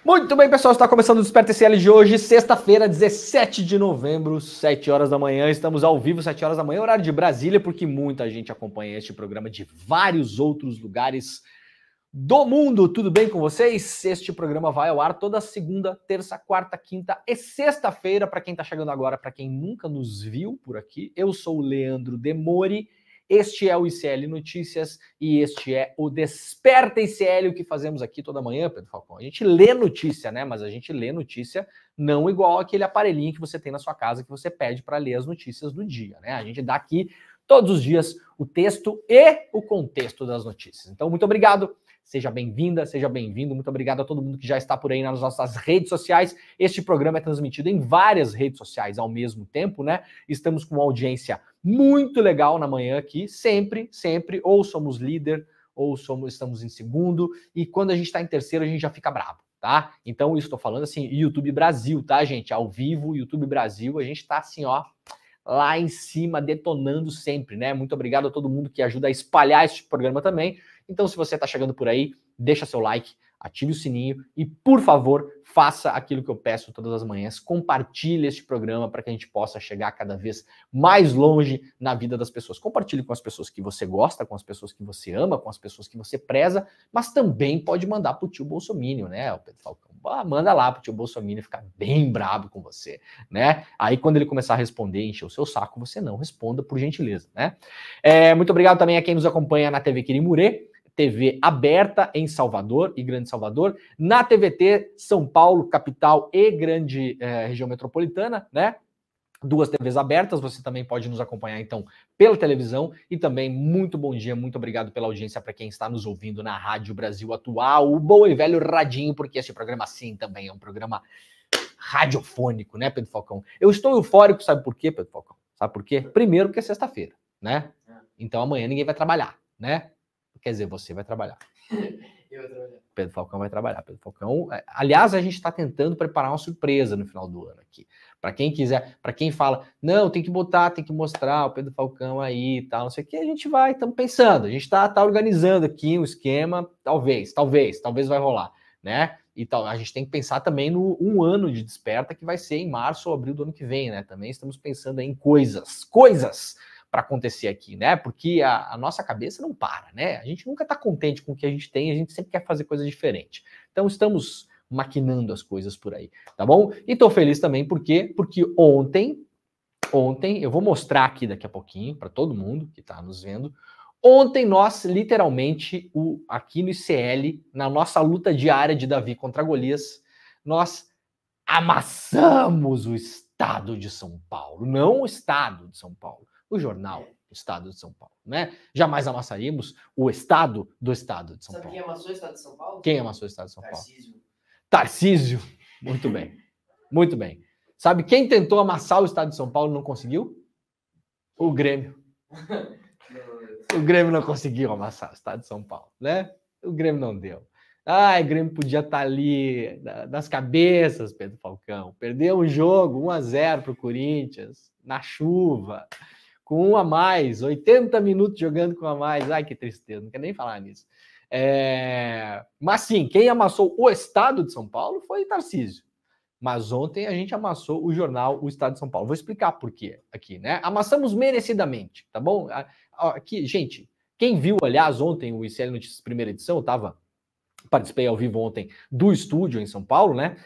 Muito bem, pessoal, está começando o Desperta ICL de hoje, sexta-feira, 17 de novembro, 7 horas da manhã. Estamos ao vivo, 7 horas da manhã, horário de Brasília, porque muita gente acompanha este programa de vários outros lugares do mundo. Tudo bem com vocês? Este programa vai ao ar toda segunda, terça, quarta, quinta e sexta-feira. Para quem está chegando agora, para quem nunca nos viu por aqui, eu sou o Leandro Demori. Este é o ICL Notícias e este é o Desperta ICL, o que fazemos aqui toda manhã, Pedro Falcão. A gente lê notícia, né? Mas a gente lê notícia não igual aquele aparelhinho que você tem na sua casa que você pede para ler as notícias do dia, né? A gente dá aqui todos os dias o texto e o contexto das notícias. Então, muito obrigado. Seja bem-vinda, seja bem-vindo. Muito obrigado a todo mundo que já está por aí nas nossas redes sociais. Este programa é transmitido em várias redes sociais ao mesmo tempo, né? Estamos com uma audiência muito legal na manhã aqui, sempre, ou somos líder, ou estamos em segundo, e quando a gente está em terceiro, a gente já fica bravo, tá? Então, isso estou falando assim, YouTube Brasil, tá, gente? Ao vivo, YouTube Brasil, a gente está assim, ó, lá em cima, detonando sempre, né? Muito obrigado a todo mundo que ajuda a espalhar este programa também. Então, se você está chegando por aí, deixa seu like, ative o sininho e, por favor, faça aquilo que eu peço todas as manhãs. Compartilhe este programa para que a gente possa chegar cada vez mais longe na vida das pessoas. Compartilhe com as pessoas que você gosta, com as pessoas que você ama, com as pessoas que você preza, mas também pode mandar para o tio Bolsominion, né, o Pedro Falcão? Manda lá para o tio Bolsominion ficar bem brabo com você, né? Aí, quando ele começar a responder, encher o seu saco, você não responda, por gentileza, né? Muito obrigado também a quem nos acompanha na TV Quirimurê, TV aberta em Salvador e Grande Salvador, na TVT São Paulo, capital e grande região metropolitana, né? Duas TVs abertas, você também pode nos acompanhar, então, pela televisão. E também, muito bom dia, muito obrigado pela audiência para quem está nos ouvindo na Rádio Brasil Atual, o bom e velho radinho, porque este programa, sim, também é um programa radiofônico, né, Pedro Falcão? Eu estou eufórico, sabe por quê, Pedro Falcão? Sabe por quê? Primeiro, porque é sexta-feira, né? Então, amanhã ninguém vai trabalhar, né? Quer dizer, você vai trabalhar. Eu vou trabalhar. Pedro Falcão vai trabalhar. Pedro Falcão, aliás, a gente está tentando preparar uma surpresa no final do ano aqui. Para quem quiser, para quem fala, não, tem que botar, tem que mostrar o Pedro Falcão aí e tal, não sei o que, a gente vai, estamos pensando, a gente está organizando aqui um esquema, talvez vai rolar, né? E tal, a gente tem que pensar também no um ano de Desperta, que vai ser em março ou abril do ano que vem, né? Também estamos pensando em coisas para acontecer aqui, né? Porque a nossa cabeça não para, né? A gente nunca está contente com o que a gente tem, a gente sempre quer fazer coisa diferente. Então estamos maquinando as coisas por aí, tá bom? E tô feliz também porque ontem eu vou mostrar aqui daqui a pouquinho para todo mundo que está nos vendo. Ontem nós literalmente aqui no ICL, na nossa luta diária de Davi contra Golias, nós amassamos o Estado de São Paulo, não o Estado de São Paulo. O jornal do Estado de São Paulo, né? Jamais amassaríamos o Estado do Estado de São Paulo. Sabe quem amassou o Estado de São Paulo? Quem amassou o Estado de São Paulo? Tarcísio. Muito bem. Muito bem. Sabe quem tentou amassar o Estado de São Paulo e não conseguiu? O Grêmio. O Grêmio não conseguiu amassar o Estado de São Paulo, né? O Grêmio não deu. O Grêmio podia estar ali nas cabeças, Pedro Falcão. Perdeu um jogo, 1-0 para o Corinthians, na chuva, com um a mais, 80 minutos jogando com um a mais. Ai, que tristeza, não quero nem falar nisso. Mas sim, quem amassou o Estado de São Paulo foi Tarcísio. Mas ontem a gente amassou o jornal O Estado de São Paulo. Vou explicar por quê aqui, né? Amassamos merecidamente, tá bom? Aqui, gente, quem viu, aliás, ontem o ICL Notícias primeira edição, participei ao vivo ontem do estúdio em São Paulo, né?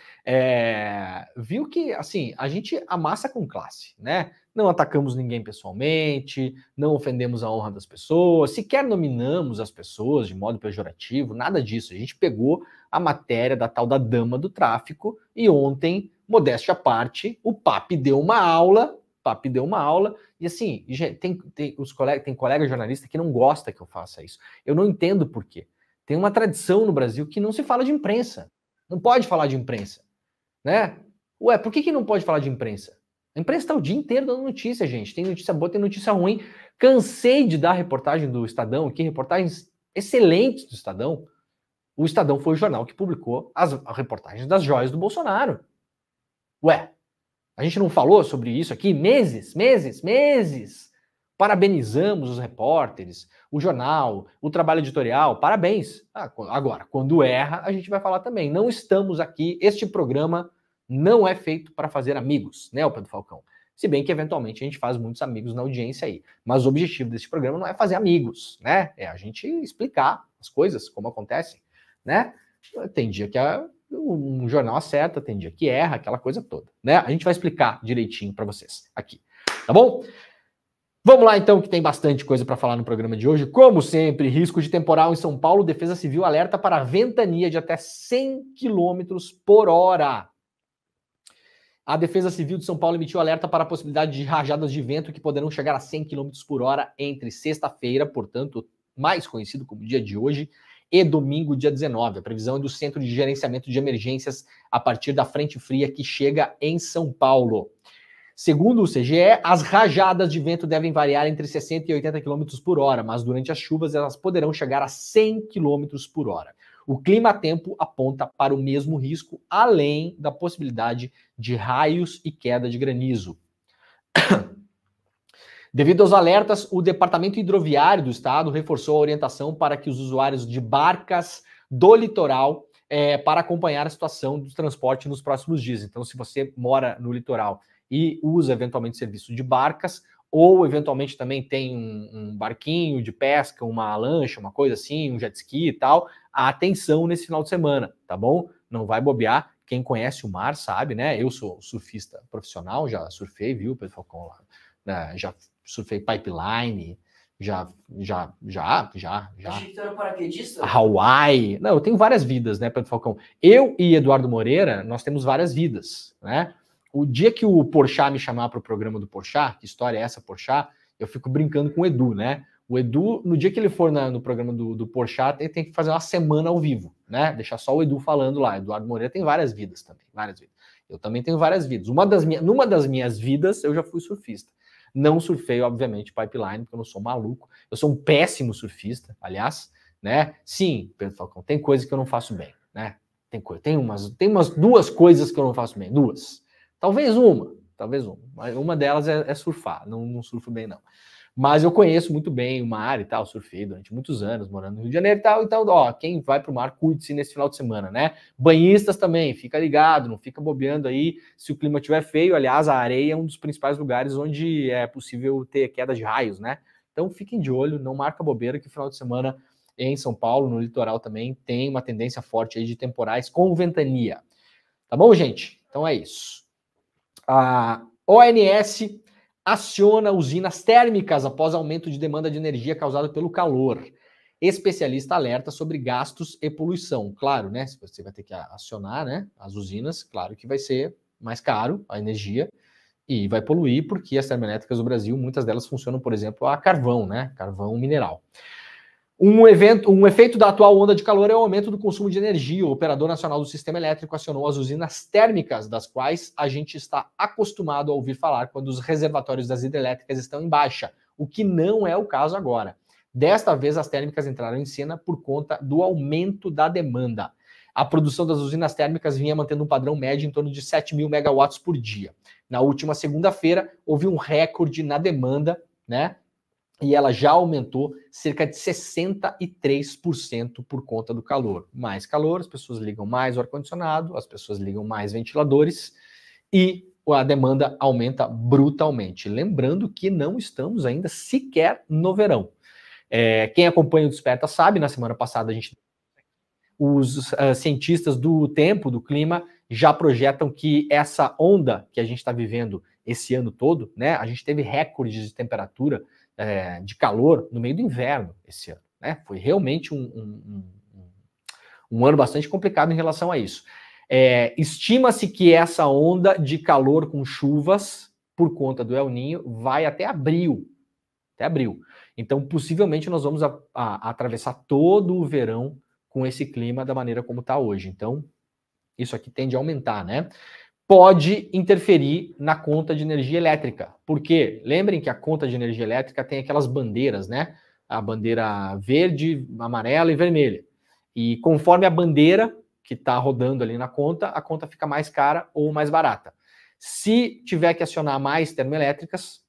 Viu que, assim, a gente amassa com classe, né? Não atacamos ninguém pessoalmente, não ofendemos a honra das pessoas, sequer nominamos as pessoas de modo pejorativo, nada disso. A gente pegou a matéria da tal da dama do tráfico e ontem, modéstia à parte, o Papi deu uma aula, e assim, tem colega jornalista que não gosta que eu faça isso. Eu não entendo por quê. Tem uma tradição no Brasil que não se fala de imprensa. Não pode falar de imprensa, né? Ué, por que não pode falar de imprensa? A imprensa está o dia inteiro dando notícia, gente. Tem notícia boa, tem notícia ruim. Cansei de dar reportagem do Estadão aqui, reportagens excelentes do Estadão. O Estadão foi o jornal que publicou as reportagens das joias do Bolsonaro. Ué, a gente não falou sobre isso aqui meses? Parabenizamos os repórteres, o jornal, o trabalho editorial, parabéns. Agora, quando erra, a gente vai falar também. Não estamos aqui, este programa não é feito para fazer amigos, né, Pedro Falcão? Se bem que, eventualmente, a gente faz muitos amigos na audiência aí. Mas o objetivo desse programa não é fazer amigos, né? É a gente explicar as coisas, como acontecem, né? Tem dia que um jornal acerta, tem dia que erra, aquela coisa toda, né? A gente vai explicar direitinho para vocês aqui, tá bom? Vamos lá, então, que tem bastante coisa para falar no programa de hoje. Como sempre, risco de temporal em São Paulo, Defesa Civil alerta para ventania de até 100 km por hora. A Defesa Civil de São Paulo emitiu alerta para a possibilidade de rajadas de vento que poderão chegar a 100 km por hora entre sexta-feira, portanto, mais conhecido como dia de hoje, e domingo, dia 19. A previsão é do Centro de Gerenciamento de Emergências a partir da frente fria que chega em São Paulo. Segundo o CGE, as rajadas de vento devem variar entre 60 e 80 km por hora, mas durante as chuvas elas poderão chegar a 100 km por hora. O clima-tempo aponta para o mesmo risco, além da possibilidade de raios e queda de granizo. Devido aos alertas, o Departamento Hidroviário do Estado reforçou a orientação para que os usuários de barcas do litoral para acompanhar a situação do transporte nos próximos dias. Então, se você mora no litoral e usa eventualmente serviço de barcas, ou eventualmente também tem um barquinho de pesca, uma lancha, uma coisa assim, um jet ski e tal, atenção nesse final de semana, tá bom? Não vai bobear. Quem conhece o mar sabe, né? Eu sou surfista profissional, já surfei, viu, Pedro Falcão lá, né? Já surfei pipeline, já. Achei que tu era paraquedista. Hawaii. Não, eu tenho várias vidas, né, Pedro Falcão? Eu e Eduardo Moreira, nós temos várias vidas, né? O dia que o Porchat me chamar para o programa do Porchat, que história é essa, Porchat? Eu fico brincando com o Edu, né? O Edu, no dia que ele for no programa do Porchat, ele tem que fazer uma semana ao vivo, né? Deixar só o Edu falando lá. Eduardo Moreira tem várias vidas também, várias vidas. Eu também tenho várias vidas. Numa das minhas vidas, eu já fui surfista. Não surfei, obviamente, pipeline, porque eu não sou maluco. Eu sou um péssimo surfista, aliás, né? Sim, Pedro Falcão, tem coisas que eu não faço bem, né? Tem umas duas coisas que eu não faço bem, duas. Talvez uma. Mas uma delas é surfar, não surfo bem, não. Mas eu conheço muito bem o mar e tal, surfei durante muitos anos, morando no Rio de Janeiro e tal. Então, ó, quem vai pro mar, cuide-se nesse final de semana, né? Banhistas também, fica ligado, não fica bobeando aí se o clima estiver feio. Aliás, a areia é um dos principais lugares onde é possível ter queda de raios, né? Então, fiquem de olho, não marca bobeira que o final de semana em São Paulo, no litoral também, tem uma tendência forte aí de temporais com ventania. Tá bom, gente? Então é isso. A ONS aciona usinas térmicas após aumento de demanda de energia causada pelo calor. Especialista alerta sobre gastos e poluição. Claro, né? Se você vai ter que acionar, né, as usinas, claro que vai ser mais caro a energia e vai poluir, porque as termoelétricas do Brasil, muitas delas funcionam, por exemplo, a carvão, né? Carvão mineral. Um efeito da atual onda de calor é o aumento do consumo de energia. O Operador Nacional do Sistema Elétrico acionou as usinas térmicas, das quais a gente está acostumado a ouvir falar quando os reservatórios das hidrelétricas estão em baixa, o que não é o caso agora. Desta vez, as térmicas entraram em cena por conta do aumento da demanda. A produção das usinas térmicas vinha mantendo um padrão médio em torno de 7 mil megawatts por dia. Na última segunda-feira, houve um recorde na demanda, né? E ela já aumentou cerca de 63% por conta do calor. Mais calor, as pessoas ligam mais o ar-condicionado, as pessoas ligam mais ventiladores e a demanda aumenta brutalmente. Lembrando que não estamos ainda sequer no verão. Quem acompanha o Desperta sabe, na semana passada os cientistas do tempo, do clima, já projetam que essa onda que a gente está vivendo esse ano todo, né? A gente teve recordes de temperatura de calor no meio do inverno esse ano, né? Foi realmente um ano bastante complicado em relação a isso. Estima-se que essa onda de calor com chuvas, por conta do El Niño, vai até abril. Então, possivelmente, nós vamos atravessar todo o verão com esse clima da maneira como está hoje. Então, isso aqui tende a aumentar, né? Pode interferir na conta de energia elétrica. Por quê? Lembrem que a conta de energia elétrica tem aquelas bandeiras, né? A bandeira verde, amarela e vermelha. E conforme a bandeira que está rodando ali na conta, a conta fica mais cara ou mais barata. Se tiver que acionar mais termoelétricas,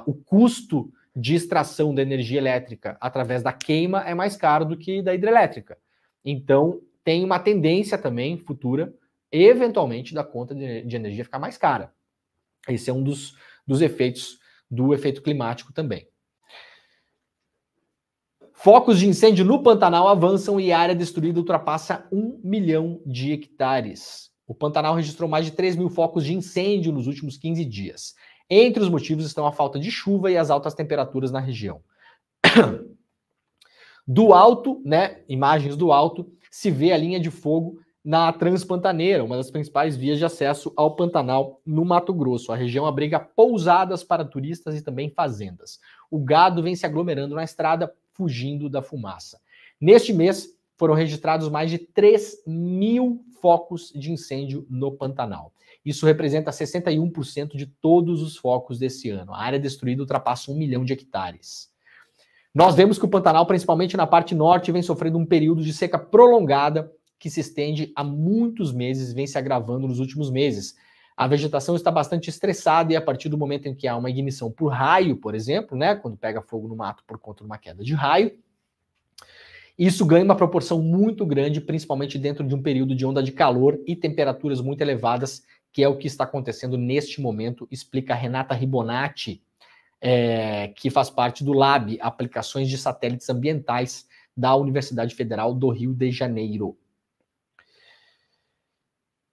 o custo de extração da energia elétrica através da queima é mais caro do que da hidrelétrica. Então, tem uma tendência também futura, eventualmente, da conta de energia ficar mais cara. Esse é um dos efeitos do efeito climático também. Focos de incêndio no Pantanal avançam e a área destruída ultrapassa 1 milhão de hectares. O Pantanal registrou mais de 3 mil focos de incêndio nos últimos 15 dias. Entre os motivos estão a falta de chuva e as altas temperaturas na região. Do alto, né, imagens do alto, se vê a linha de fogo na Transpantaneira, uma das principais vias de acesso ao Pantanal no Mato Grosso. A região abriga pousadas para turistas e também fazendas. O gado vem se aglomerando na estrada, fugindo da fumaça. Neste mês, foram registrados mais de 3 mil focos de incêndio no Pantanal. Isso representa 61% de todos os focos desse ano. A área destruída ultrapassa 1 milhão de hectares. Nós vemos que o Pantanal, principalmente na parte norte, vem sofrendo um período de seca prolongada que se estende há muitos meses e vem se agravando nos últimos meses. A vegetação está bastante estressada e a partir do momento em que há uma ignição por raio, por exemplo, né, quando pega fogo no mato por conta de uma queda de raio, isso ganha uma proporção muito grande, principalmente dentro de um período de onda de calor e temperaturas muito elevadas, que é o que está acontecendo neste momento, explica a Renata Ribonati, que faz parte do LAB, Aplicações de Satélites Ambientais da Universidade Federal do Rio de Janeiro.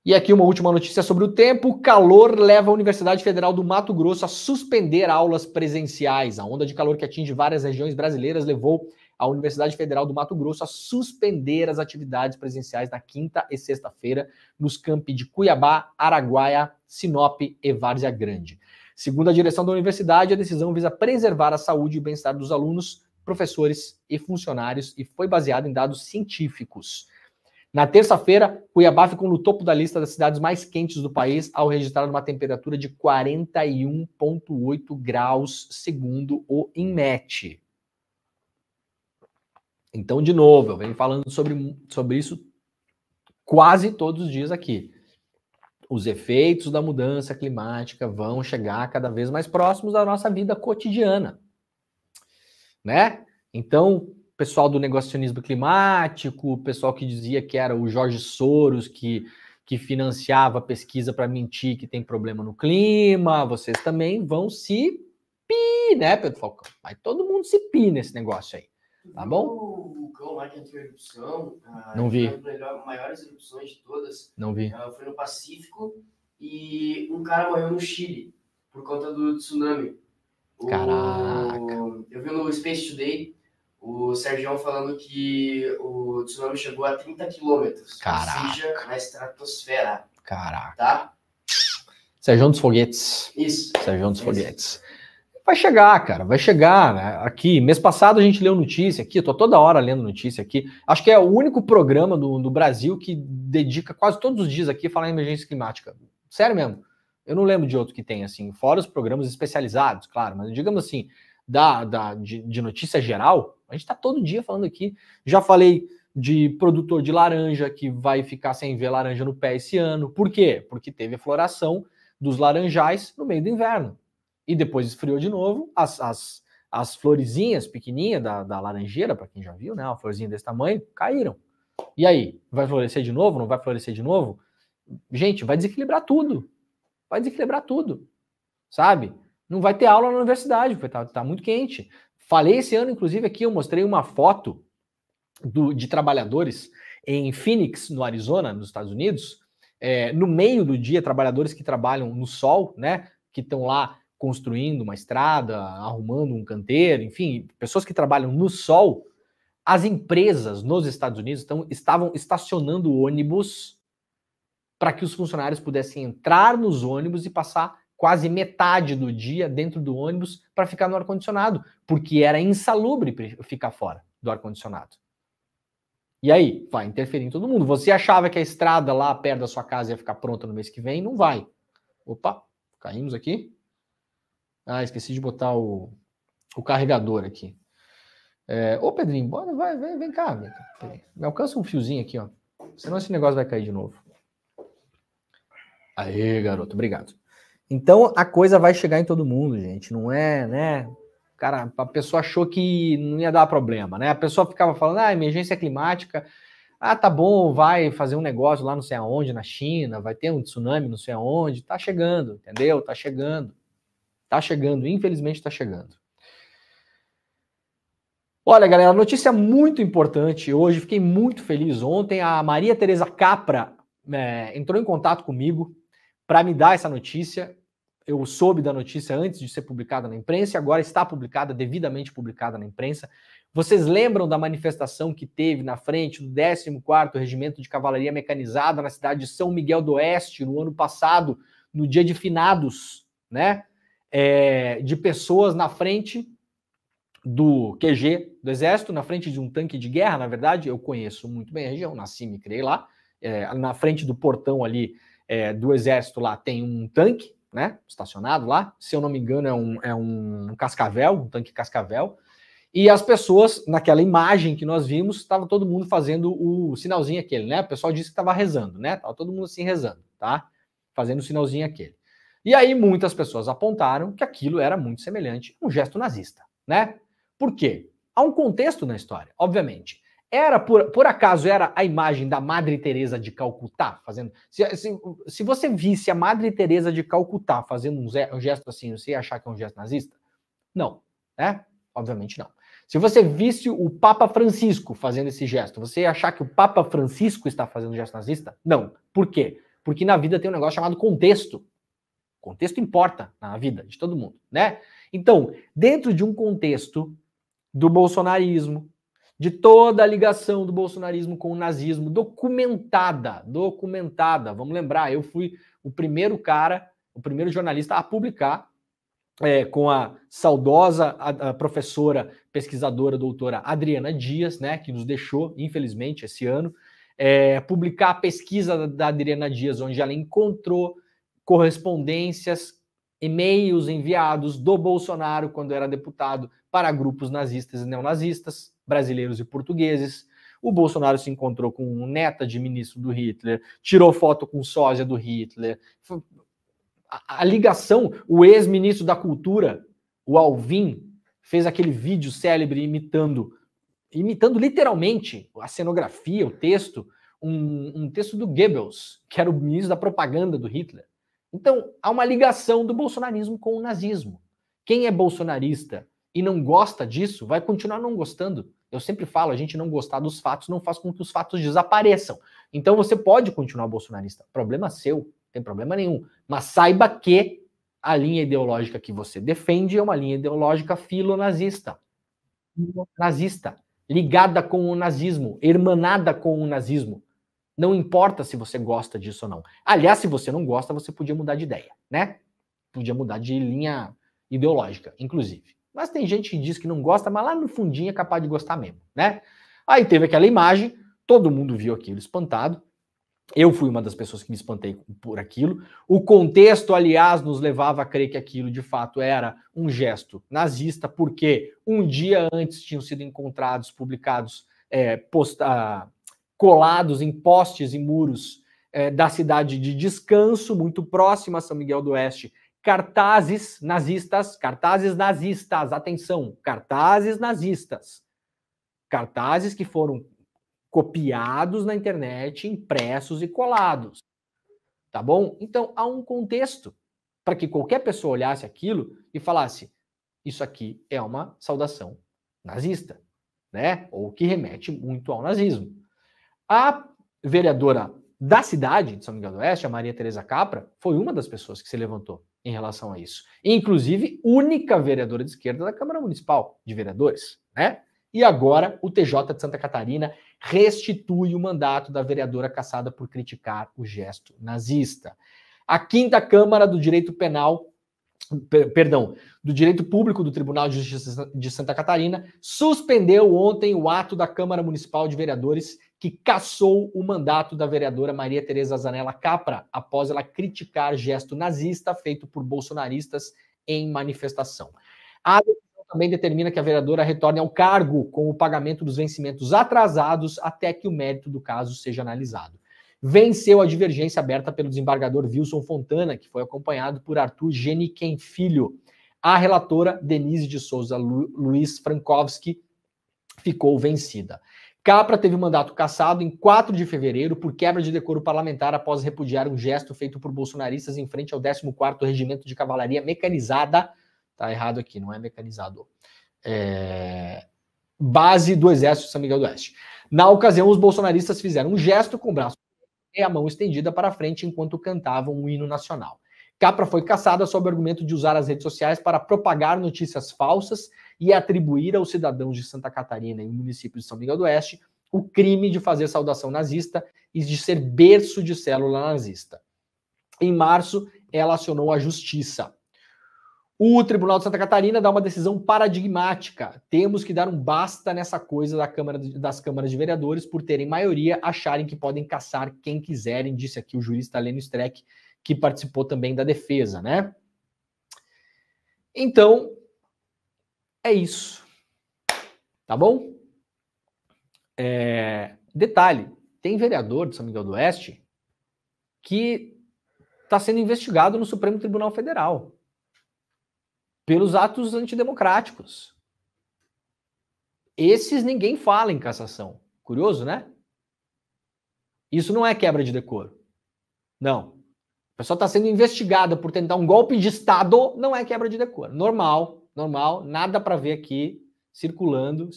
E aqui uma última notícia sobre o tempo. O calor leva a Universidade Federal do Mato Grosso a suspender aulas presenciais. A onda de calor que atinge várias regiões brasileiras levou a Universidade Federal do Mato Grosso a suspender as atividades presenciais na quinta e sexta-feira nos campi de Cuiabá, Araguaia, Sinop e Várzea Grande. Segundo a direção da universidade, a decisão visa preservar a saúde e o bem-estar dos alunos, professores e funcionários e foi baseada em dados científicos. Na terça-feira, Cuiabá ficou no topo da lista das cidades mais quentes do país ao registrar uma temperatura de 41,8 graus, segundo o INMET. Então, de novo, eu venho falando sobre isso quase todos os dias aqui. Os efeitos da mudança climática vão chegar cada vez mais próximos da nossa vida cotidiana, né? Então, pessoal do negacionismo climático, o pessoal que dizia que era o Jorge Soros que financiava a pesquisa para mentir que tem problema no clima, vocês também vão se pi, né, Pedro Falcão? Vai todo mundo se pi nesse negócio aí, tá bom? O vulcão lá que entrou em erupção, não vi. Foi uma das maiores erupções de todas. Não vi. Foi no Pacífico e um cara morreu no Chile por conta do tsunami. Caraca. Eu vi no Space Today o Sérgio falando que o tsunami chegou a 30 quilômetros. Caraca. Ou seja, na estratosfera. Caraca. Tá? Sérgio dos Foguetes. Isso. Sérgio dos Foguetes. Vai chegar, cara, vai chegar, né? Aqui, mês passado a gente leu notícia aqui, eu tô toda hora lendo notícia aqui. Acho que é o único programa do Brasil que dedica quase todos os dias aqui a falar em emergência climática. Sério mesmo. Eu não lembro de outro que tem, assim, fora os programas especializados, claro, mas digamos assim, de notícia geral, a gente tá todo dia falando aqui. Já falei de produtor de laranja que vai ficar sem ver laranja no pé esse ano. Por quê? Porque teve a floração dos laranjais no meio do inverno. E depois esfriou de novo, as florezinhas pequenininhas da laranjeira, para quem já viu, né, uma florzinha desse tamanho, caíram. E aí, vai florescer de novo? Não vai florescer de novo? Gente, vai desequilibrar tudo. Vai desequilibrar tudo, sabe? Não vai ter aula na universidade, porque tá muito quente. Falei esse ano, inclusive, aqui, eu mostrei uma foto de trabalhadores em Phoenix, no Arizona, nos Estados Unidos. No meio do dia, trabalhadores que trabalham no sol, né, que estão lá construindo uma estrada, arrumando um canteiro, enfim, pessoas que trabalham no sol. As empresas nos Estados Unidos estavam estacionando ônibus para que os funcionários pudessem entrar nos ônibus e passar quase metade do dia dentro do ônibus para ficar no ar-condicionado, porque era insalubre ficar fora do ar-condicionado. E aí, vai interferir em todo mundo. Você achava que a estrada lá perto da sua casa ia ficar pronta no mês que vem? Não vai. Opa, caímos aqui. Ah, esqueci de botar o carregador aqui. Ô, Pedrinho, bora, vem cá. Me alcança um fiozinho aqui, ó. Senão esse negócio vai cair de novo. Aê, garoto, obrigado. Então, a coisa vai chegar em todo mundo, gente. Não é, né? Cara, a pessoa achou que não ia dar problema, né? A pessoa ficava falando, emergência climática, tá bom, vai fazer um negócio lá não sei aonde, na China, vai ter um tsunami não sei aonde, tá chegando, entendeu? Tá chegando, infelizmente tá chegando. Olha, galera, notícia muito importante hoje, fiquei muito feliz ontem, a Maria Tereza Capra entrou em contato comigo para me dar essa notícia. Eu soube da notícia antes de ser publicada na imprensa e agora está publicada, devidamente publicada na imprensa. Vocês lembram da manifestação que teve na frente do 14º Regimento de Cavalaria Mecanizada na cidade de São Miguel do Oeste, no ano passado, no dia de finados, né? De pessoas na frente do QG do Exército, na frente de um tanque de guerra, na verdade, eu conheço muito bem a região, nasci e me criei lá, na frente do portão ali do Exército lá tem um tanque, né, estacionado lá, se eu não me engano é um cascavel, um tanque cascavel, e as pessoas, naquela imagem que nós vimos, estava todo mundo fazendo o sinalzinho aquele, né, o pessoal disse que estava rezando, né, estava todo mundo assim rezando, tá, fazendo o sinalzinho aquele. E aí muitas pessoas apontaram que aquilo era muito semelhante a um gesto nazista, né? Por quê? Há um contexto na história, obviamente. Era por acaso era a imagem da Madre Teresa de Calcutá fazendo? Se você visse a Madre Teresa de Calcutá fazendo um gesto assim, você ia achar que é um gesto nazista? Não, né? Obviamente não. Se você visse o Papa Francisco fazendo esse gesto, você ia achar que o Papa Francisco está fazendo um gesto nazista? Não. Por quê? Porque na vida tem um negócio chamado contexto. Contexto importa na vida de todo mundo, né? Então, dentro de um contexto do bolsonarismo, de toda a ligação do bolsonarismo com o nazismo, documentada, vamos lembrar, eu fui o primeiro jornalista a publicar, com a saudosa a professora, pesquisadora, doutora Adriana Dias, né, que nos deixou, infelizmente, esse ano, publicar a pesquisa da Adriana Dias, onde ela encontrou correspondências, e-mails enviados do Bolsonaro quando era deputado para grupos nazistas e neonazistas, brasileiros e portugueses. O Bolsonaro se encontrou com um neta de ministro do Hitler, tirou foto com sósia do Hitler. A ligação, o ex-ministro da Cultura, o Alvim, fez aquele vídeo célebre imitando literalmente a cenografia, o texto, um texto do Goebbels, que era o ministro da propaganda do Hitler. Então, há uma ligação do bolsonarismo com o nazismo. Quem é bolsonarista e não gosta disso, vai continuar não gostando. Eu sempre falo, a gente não gostar dos fatos não faz com que os fatos desapareçam. Então, você pode continuar bolsonarista. Problema seu, não tem problema nenhum. Mas saiba que a linha ideológica que você defende é uma linha ideológica filonazista. Nazista. Ligada com o nazismo, hermanada com o nazismo. Não importa se você gosta disso ou não. Aliás, se você não gosta, você podia mudar de ideia, né? Podia mudar de linha ideológica, inclusive. Mas tem gente que diz que não gosta, mas lá no fundinho é capaz de gostar mesmo, né? Aí teve aquela imagem, todo mundo viu aquilo espantado. Eu fui uma das pessoas que me espantei por aquilo. O contexto, aliás, nos levava a crer que aquilo de fato era um gesto nazista, porque um dia antes tinham sido encontrados, publicados, colados em postes e muros da cidade de Descanso, muito próxima a São Miguel do Oeste, cartazes nazistas, atenção, cartazes nazistas, cartazes que foram copiados na internet, impressos e colados, tá bom? Então, há um contexto para que qualquer pessoa olhasse aquilo e falasse, isso aqui é uma saudação nazista, né? Ou que remete muito ao nazismo. A vereadora da cidade de São Miguel do Oeste, a Maria Tereza Capra, foi uma das pessoas que se levantou em relação a isso. Inclusive, única vereadora de esquerda da Câmara Municipal de Vereadores, né? E agora, o TJ de Santa Catarina restitui o mandato da vereadora cassada por criticar o gesto nazista. A 5ª Câmara do Direito Penal, do Direito Público do Tribunal de Justiça de Santa Catarina, suspendeu ontem o ato da Câmara Municipal de Vereadores que cassou o mandato da vereadora Maria Tereza Zanella Capra após ela criticar gesto nazista feito por bolsonaristas em manifestação. A decisão também determina que a vereadora retorne ao cargo com o pagamento dos vencimentos atrasados até que o mérito do caso seja analisado. Venceu a divergência aberta pelo desembargador Wilson Fontana, que foi acompanhado por Arthur Geniken Filho. A relatora Denise de Souza Luiz Frankowski ficou vencida. Capra teve o mandato cassado em 4 de fevereiro por quebra de decoro parlamentar após repudiar um gesto feito por bolsonaristas em frente ao 14º Regimento de Cavalaria Mecanizada. Tá errado aqui, não é mecanizado. Base do Exército de São Miguel do Oeste. Na ocasião, os bolsonaristas fizeram um gesto com o braço e a mão estendida para frente enquanto cantavam o hino nacional. Capra foi cassada sob o argumento de usar as redes sociais para propagar notícias falsas e atribuir aos cidadãos de Santa Catarina e o município de São Miguel do Oeste o crime de fazer saudação nazista e de ser berço de célula nazista. Em março, ela acionou a justiça. O Tribunal de Santa Catarina dá uma decisão paradigmática. Temos que dar um basta nessa coisa das câmaras de vereadores por terem maioria, acharem que podem caçar quem quiserem, disse aqui o jurista Lênio Streck, que participou também da defesa, né? Então, é isso. Tá bom? Detalhe, tem vereador de São Miguel do Oeste que está sendo investigado no Supremo Tribunal Federal pelos atos antidemocráticos. Esses ninguém fala em cassação. Curioso, né? Isso não é quebra de decoro. Não. A pessoa está sendo investigada por tentar um golpe de Estado, não é quebra de decoro. Normal, nada para ver aqui, circulando.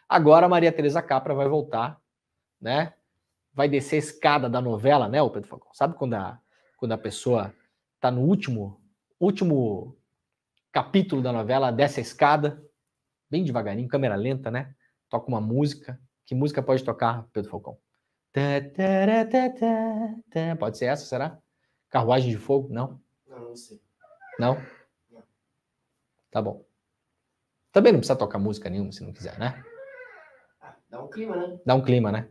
Agora a Maria Tereza Capra vai voltar, né? Vai descer a escada da novela, né, o Pedro Falcão? Sabe quando a pessoa está no último capítulo da novela, desce a escada, bem devagarinho, câmera lenta, né? Toca uma música. Que música pode tocar, Pedro Falcão? Pode ser essa, será? Carruagem de Fogo? Não? Não sei. Não? Não. Tá bom. Também não precisa tocar música nenhuma, se não quiser, né? Dá um clima, né? Dá um clima, né?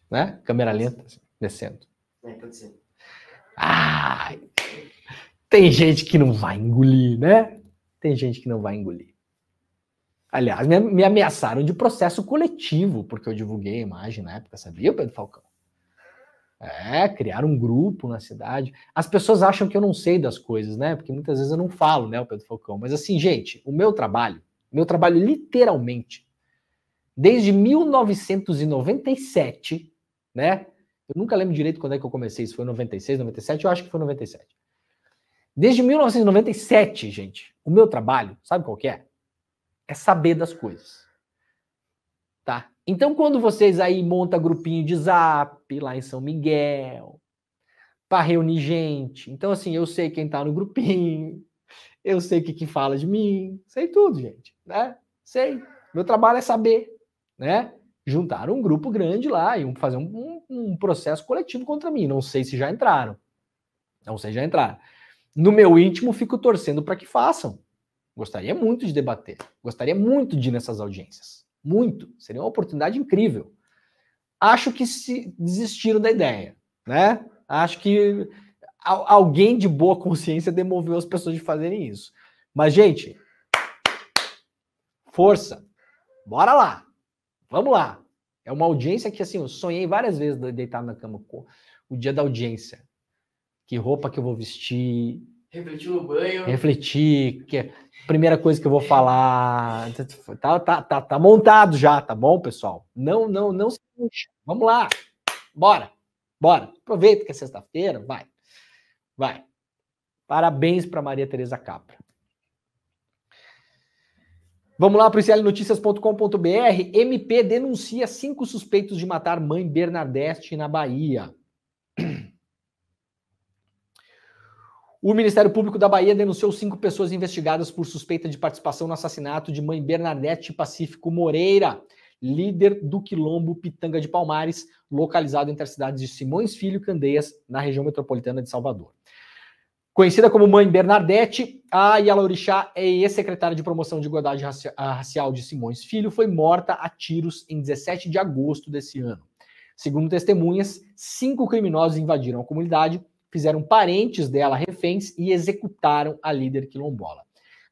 Né? Câmera lenta, assim, descendo. Pode ser. Tem gente que não vai engolir, né? Tem gente que não vai engolir. Aliás, me ameaçaram de processo coletivo, porque eu divulguei a imagem na época, sabia, Pedro Falcão? Criaram um grupo na cidade. As pessoas acham que eu não sei das coisas, né? Porque muitas vezes eu não falo, né, o Pedro Falcão? Mas assim, gente, o meu trabalho literalmente, desde 1997, né? Eu nunca lembro direito quando é que eu comecei, se foi 96, 97, eu acho que foi 97. Desde 1997, gente, o meu trabalho, sabe qual que é? É saber das coisas. Tá? Então, quando vocês aí montam grupinho de zap lá em São Miguel, para reunir gente, então assim, eu sei quem tá no grupinho, eu sei o que fala de mim, sei tudo, gente, né? Sei. Meu trabalho é saber, né? Juntaram um grupo grande lá e fazer um processo coletivo contra mim. Não sei se já entraram. No meu íntimo, fico torcendo para que façam. Gostaria muito de debater. Gostaria muito de ir nessas audiências. Muito. Seria uma oportunidade incrível. Acho que se desistiram da ideia, né? Acho que alguém de boa consciência demoveu as pessoas de fazerem isso. Mas, gente, força. Bora lá. Vamos lá. É uma audiência que, assim, eu sonhei várias vezes deitado na cama o dia da audiência. Que roupa que eu vou vestir. Refletir no banho. Refletir. Primeira coisa que eu vou falar. Tá montado já, tá bom, pessoal? Não se puxa. Vamos lá. Bora. Aproveita que é sexta-feira. Vai. Parabéns para Maria Tereza Capra. Vamos lá para o iclnoticias.com.br. MP denuncia 5 suspeitos de matar mãe Bernardete na Bahia. O Ministério Público da Bahia denunciou 5 pessoas investigadas por suspeita de participação no assassinato de mãe Bernardete Pacífico Moreira, líder do quilombo Pitanga de Palmares, localizado entre as cidades de Simões Filho e Candeias, na região metropolitana de Salvador. Conhecida como Mãe Bernardete, a Yalaorixá é ex-secretária de Promoção de Igualdade Racial de Simões Filho, foi morta a tiros em 17 de agosto desse ano. Segundo testemunhas, 5 criminosos invadiram a comunidade, fizeram parentes dela reféns e executaram a líder quilombola.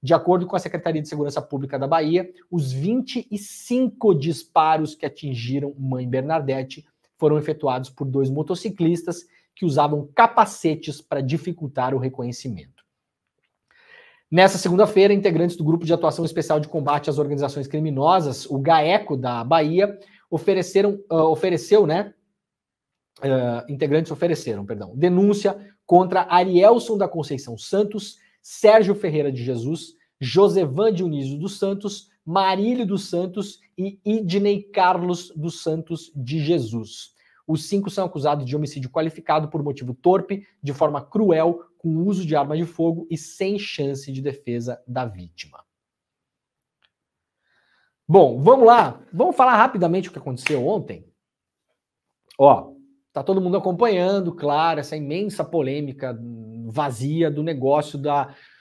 De acordo com a Secretaria de Segurança Pública da Bahia, os 25 disparos que atingiram Mãe Bernardete foram efetuados por 2 motociclistas que usavam capacetes para dificultar o reconhecimento. Nessa segunda-feira, integrantes do Grupo de Atuação Especial de Combate às Organizações Criminosas, o GAECO da Bahia, integrantes ofereceram, denúncia contra Arielson da Conceição Santos, Sérgio Ferreira de Jesus, Josevan Dionísio dos Santos, Marílio dos Santos e Idnei Carlos dos Santos de Jesus. Os 5 são acusados de homicídio qualificado por motivo torpe, de forma cruel, com uso de arma de fogo e sem chance de defesa da vítima. Bom, vamos lá. Vamos falar rapidamente o que aconteceu ontem. Ó, tá todo mundo acompanhando, claro, essa imensa polêmica vazia do negócio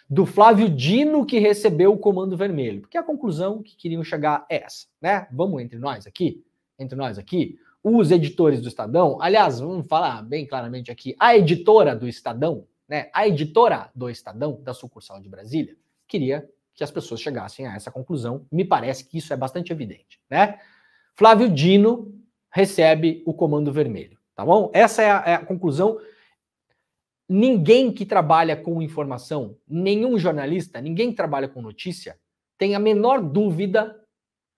do Flávio Dino que recebeu o Comando Vermelho. Porque a conclusão que queriam chegar é essa, né? Vamos entre nós aqui, os editores do Estadão, aliás, vamos falar bem claramente aqui, a editora do Estadão, né? A editora do Estadão, da sucursal de Brasília, queria que as pessoas chegassem a essa conclusão. Me parece que isso é bastante evidente, né? Flávio Dino recebe o Comando Vermelho, tá bom? Essa é a conclusão. Ninguém que trabalha com informação, nenhum jornalista, ninguém que trabalha com notícia, tem a menor dúvida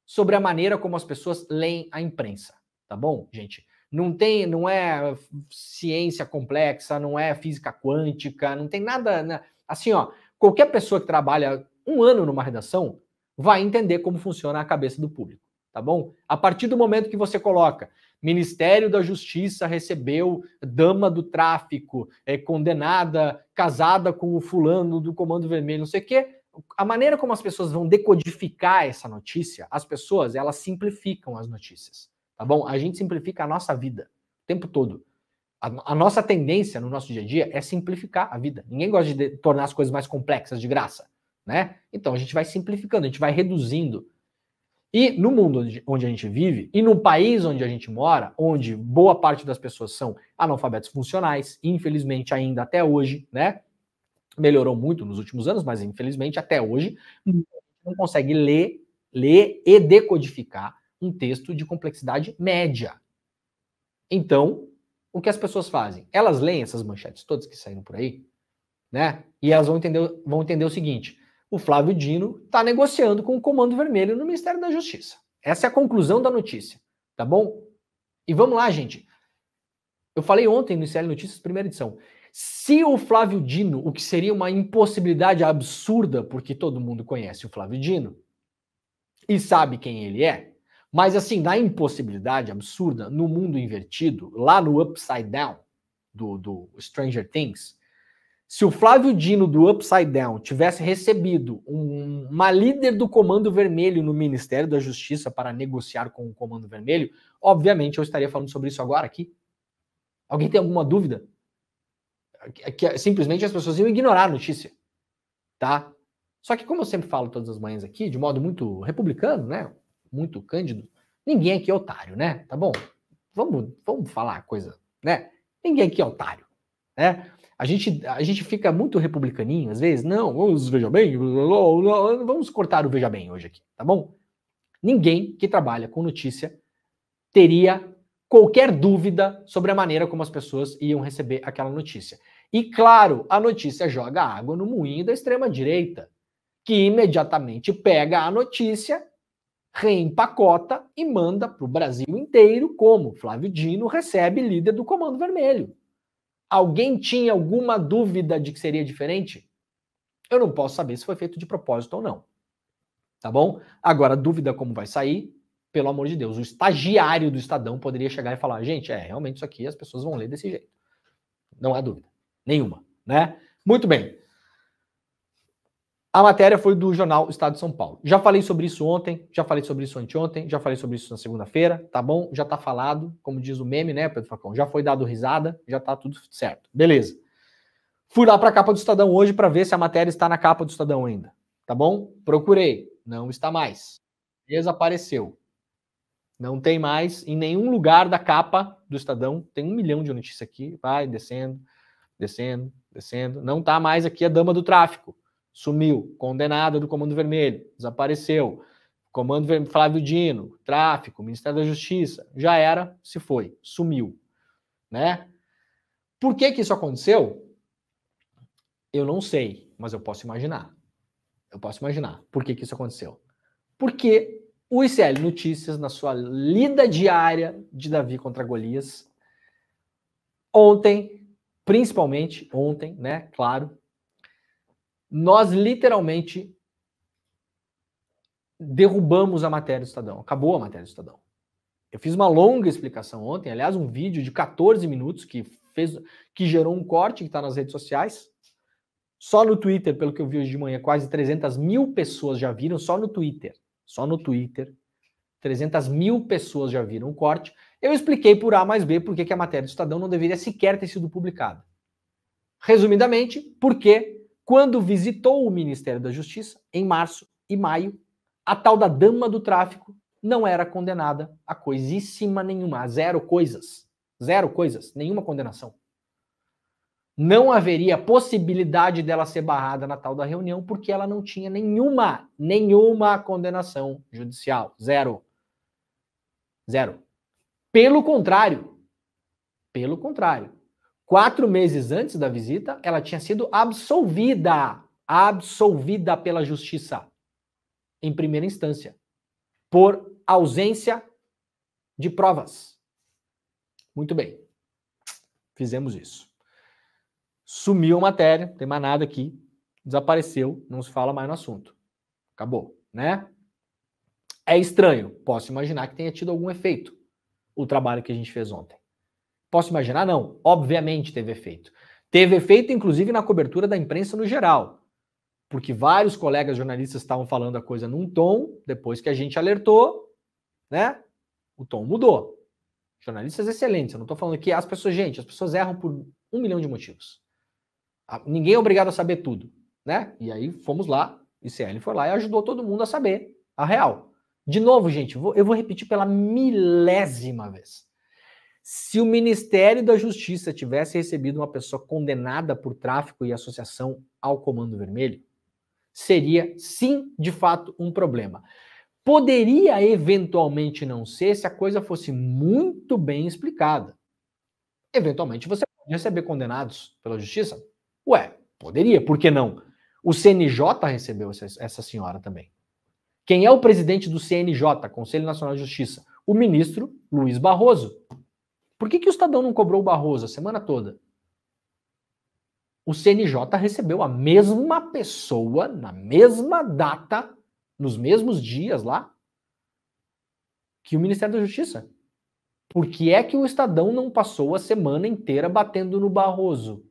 sobre a maneira como as pessoas leem a imprensa, tá bom, gente? Não é ciência complexa, não é física quântica, não tem nada, né? Assim, ó, qualquer pessoa que trabalha 1 ano numa redação vai entender como funciona a cabeça do público, tá bom? A partir do momento que você coloca Ministério da Justiça recebeu dama do tráfico, condenada, casada com o fulano do Comando Vermelho, não sei o quê, a maneira como as pessoas vão decodificar essa notícia, as pessoas, elas simplificam as notícias, tá bom? A gente simplifica a nossa vida o tempo todo. A nossa tendência no nosso dia a dia é simplificar a vida. Ninguém gosta de tornar as coisas mais complexas de graça, né? Então a gente vai simplificando, a gente vai reduzindo. E no mundo onde a gente vive, e no país onde a gente mora, onde boa parte das pessoas são analfabetos funcionais, infelizmente ainda até hoje, né? Melhorou muito nos últimos anos, mas infelizmente até hoje não consegue ler e decodificar um texto de complexidade média. Então, o que as pessoas fazem? Elas leem essas manchetes todas que saíram por aí, né? E elas vão entender o seguinte: o Flávio Dino está negociando com o Comando Vermelho no Ministério da Justiça. Essa é a conclusão da notícia, tá bom? E vamos lá, gente. Eu falei ontem no ICL Notícias, primeira edição. Se o Flávio Dino, o que seria uma impossibilidade absurda, porque todo mundo conhece o Flávio Dino e sabe quem ele é, mas assim, na impossibilidade absurda, no mundo invertido, lá no Upside Down do Stranger Things, se o Flávio Dino do Upside Down tivesse recebido uma líder do Comando Vermelho no Ministério da Justiça para negociar com o Comando Vermelho, obviamente eu estaria falando sobre isso agora aqui. Alguém tem alguma dúvida? Que simplesmente as pessoas iam ignorar a notícia, tá? Só que como eu sempre falo todas as manhãs aqui, de modo muito republicano, né? Muito cândido, ninguém aqui é otário, né? Tá bom? Vamos falar a coisa, né? Ninguém aqui é otário, né? A gente fica muito republicaninho, às vezes. Não, vamos veja bem, vamos cortar o veja bem hoje aqui, tá bom? Ninguém que trabalha com notícia teria qualquer dúvida sobre a maneira como as pessoas iam receber aquela notícia. E claro, a notícia joga água no moinho da extrema-direita, que imediatamente pega a notícia, reempacota e manda para o Brasil inteiro como Flávio Dino recebe líder do Comando Vermelho. Alguém tinha alguma dúvida de que seria diferente? Eu não posso saber se foi feito de propósito ou não. Tá bom? Agora, dúvida como vai sair, pelo amor de Deus, o estagiário do Estadão poderia chegar e falar, gente, realmente isso aqui as pessoas vão ler desse jeito. Não há dúvida. Nenhuma, né? Muito bem. A matéria foi do jornal Estado de São Paulo. Já falei sobre isso ontem, já falei sobre isso anteontem, já falei sobre isso na segunda-feira, tá bom? Já tá falado, como diz o meme, né, Pedro Facão? Já foi dado risada, já tá tudo certo. Beleza. Fui lá para a capa do Estadão hoje para ver se a matéria está na capa do Estadão ainda, tá bom? Procurei, não está mais. Desapareceu. Não tem mais em nenhum lugar da capa do Estadão. Tem 1 milhão de notícias aqui, vai descendo, descendo, descendo. Não tá mais aqui a dama do tráfico. Sumiu, condenada do Comando Vermelho, desapareceu. Comando Vermelho, Flávio Dino, tráfico, Ministério da Justiça, já era, se foi, sumiu, né? Por que isso aconteceu? Eu não sei, mas eu posso imaginar. Eu posso imaginar por que isso aconteceu. Porque o ICL Notícias, na sua lida diária de Davi contra Golias, ontem, principalmente ontem, né, claro, nós literalmente derrubamos a matéria do Estadão. Acabou a matéria do Estadão. Eu fiz uma longa explicação ontem, aliás, um vídeo de 14 minutos que gerou um corte que está nas redes sociais. Só no Twitter, pelo que eu vi hoje de manhã, quase 300 mil pessoas já viram, só no Twitter. Só no Twitter. 300 mil pessoas já viram o corte. Eu expliquei por A mais B por que a matéria do Estadão não deveria sequer ter sido publicada. Resumidamente, porque quando visitou o Ministério da Justiça, em março e maio, a tal da dama do tráfico não era condenada a coisíssima nenhuma. Zero coisas. Zero coisas. Nenhuma condenação. Não haveria possibilidade dela ser barrada na tal da reunião, porque ela não tinha nenhuma condenação judicial. Zero. Zero. Pelo contrário, 4 meses antes da visita, ela tinha sido absolvida pela justiça, em primeira instância, por ausência de provas. Muito bem. Fizemos isso. Sumiu a matéria, não tem mais nada aqui, desapareceu, não se fala mais no assunto. Acabou, né? É estranho, posso imaginar que tenha tido algum efeito o trabalho que a gente fez ontem. Posso imaginar? Não, obviamente teve efeito. Teve efeito, inclusive, na cobertura da imprensa no geral, porque vários colegas jornalistas estavam falando a coisa num tom, depois que a gente alertou, né? O tom mudou. Jornalistas excelentes, eu não estou falando que as pessoas erram por 1 milhão de motivos. Ninguém é obrigado a saber tudo, né? E aí fomos lá, o ICL foi lá e ajudou todo mundo a saber a real. De novo, gente, eu vou repetir pela 1000ª vez. Se o Ministério da Justiça tivesse recebido uma pessoa condenada por tráfico e associação ao Comando Vermelho, seria, sim, de fato, um problema. Poderia eventualmente não ser se a coisa fosse muito bem explicada. Eventualmente você pode receber condenados pela Justiça? Ué, poderia, por que não? O CNJ recebeu essa senhora também. Quem é o presidente do CNJ, Conselho Nacional de Justiça? O ministro Luiz Barroso. Por que o Estadão não cobrou o Barroso a semana toda? O CNJ recebeu a mesma pessoa, na mesma data, nos mesmos dias lá, que o Ministério da Justiça. Por que é que o Estadão não passou a semana inteira batendo no Barroso?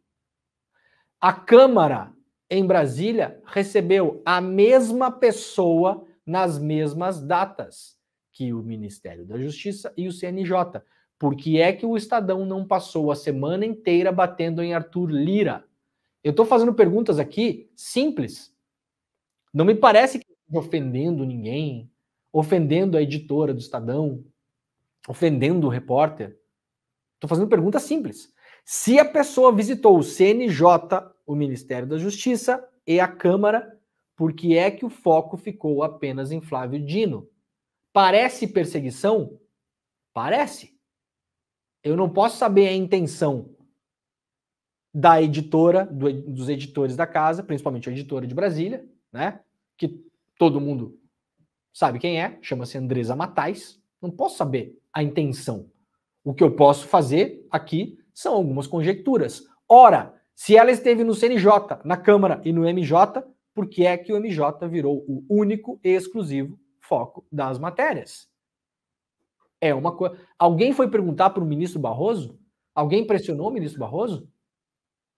A Câmara, em Brasília, recebeu a mesma pessoa nas mesmas datas que o Ministério da Justiça e o CNJ. Por que é que o Estadão não passou a semana inteira batendo em Arthur Lira? Eu estou fazendo perguntas aqui simples. Não me parece que estou ofendendo ninguém, ofendendo a editora do Estadão, ofendendo o repórter. Estou fazendo perguntas simples. Se a pessoa visitou o CNJ, o Ministério da Justiça e a Câmara, por que é que o foco ficou apenas em Flávio Dino? Parece perseguição? Parece. Eu não posso saber a intenção da editora, dos editores da casa, principalmente a editora de Brasília, né? Que todo mundo sabe quem é, chama-se Andresa Matais. Não posso saber a intenção. O que eu posso fazer aqui são algumas conjecturas. Ora, se ela esteve no CNJ, na Câmara e no MJ, por que é que o MJ virou o único e exclusivo foco das matérias? É uma coisa. Alguém foi perguntar para o ministro Barroso? Alguém pressionou o ministro Barroso?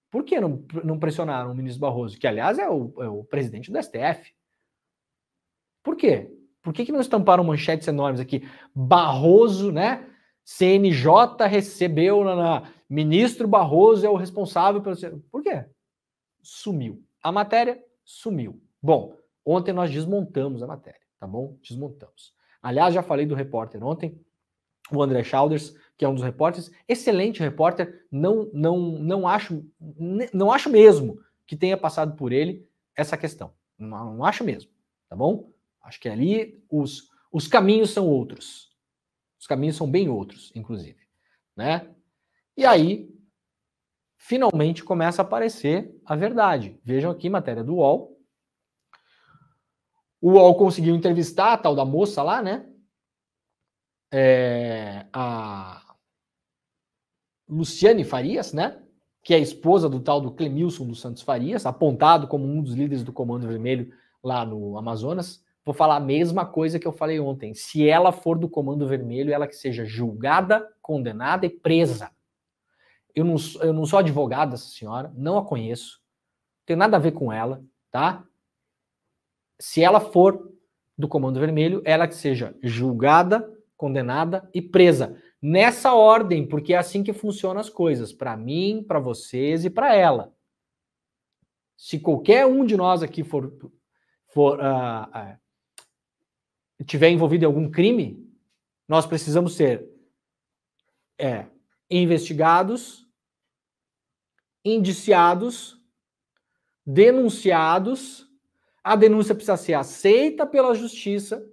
Por que não pressionaram o ministro Barroso? Que, aliás, é o presidente do STF. Por quê? Por que não estamparam manchetes enormes aqui? Barroso, né? CNJ recebeu ministro Barroso é o responsável pelo... Por quê? Sumiu. A matéria sumiu. Bom, ontem nós desmontamos a matéria, tá bom? Desmontamos. Aliás, já falei do repórter ontem, o André Schauders, que é um dos repórteres, excelente repórter, não acho mesmo que tenha passado por ele essa questão. Não acho mesmo, tá bom? Acho que ali os caminhos são outros. Os caminhos são bem outros, inclusive, né? E aí, finalmente começa a aparecer a verdade. Vejam aqui, matéria do UOL. O UOL conseguiu entrevistar a tal da moça lá, né? A Luciane Farias, né? Que é a esposa do tal do Clemilson dos Santos Farias, apontado como um dos líderes do Comando Vermelho lá no Amazonas. Vou falar a mesma coisa que eu falei ontem. Se ela for do Comando Vermelho, ela que seja julgada, condenada e presa. Eu não sou advogado dessa senhora, não a conheço, não tem nada a ver com ela, tá? Se ela for do Comando Vermelho, ela que seja julgada, condenada e presa. Nessa ordem, porque é assim que funcionam as coisas, para mim, para vocês e para ela. Se qualquer um de nós aqui tiver envolvido em algum crime, nós precisamos ser investigados, indiciados, denunciados. A denúncia precisa ser aceita pela justiça.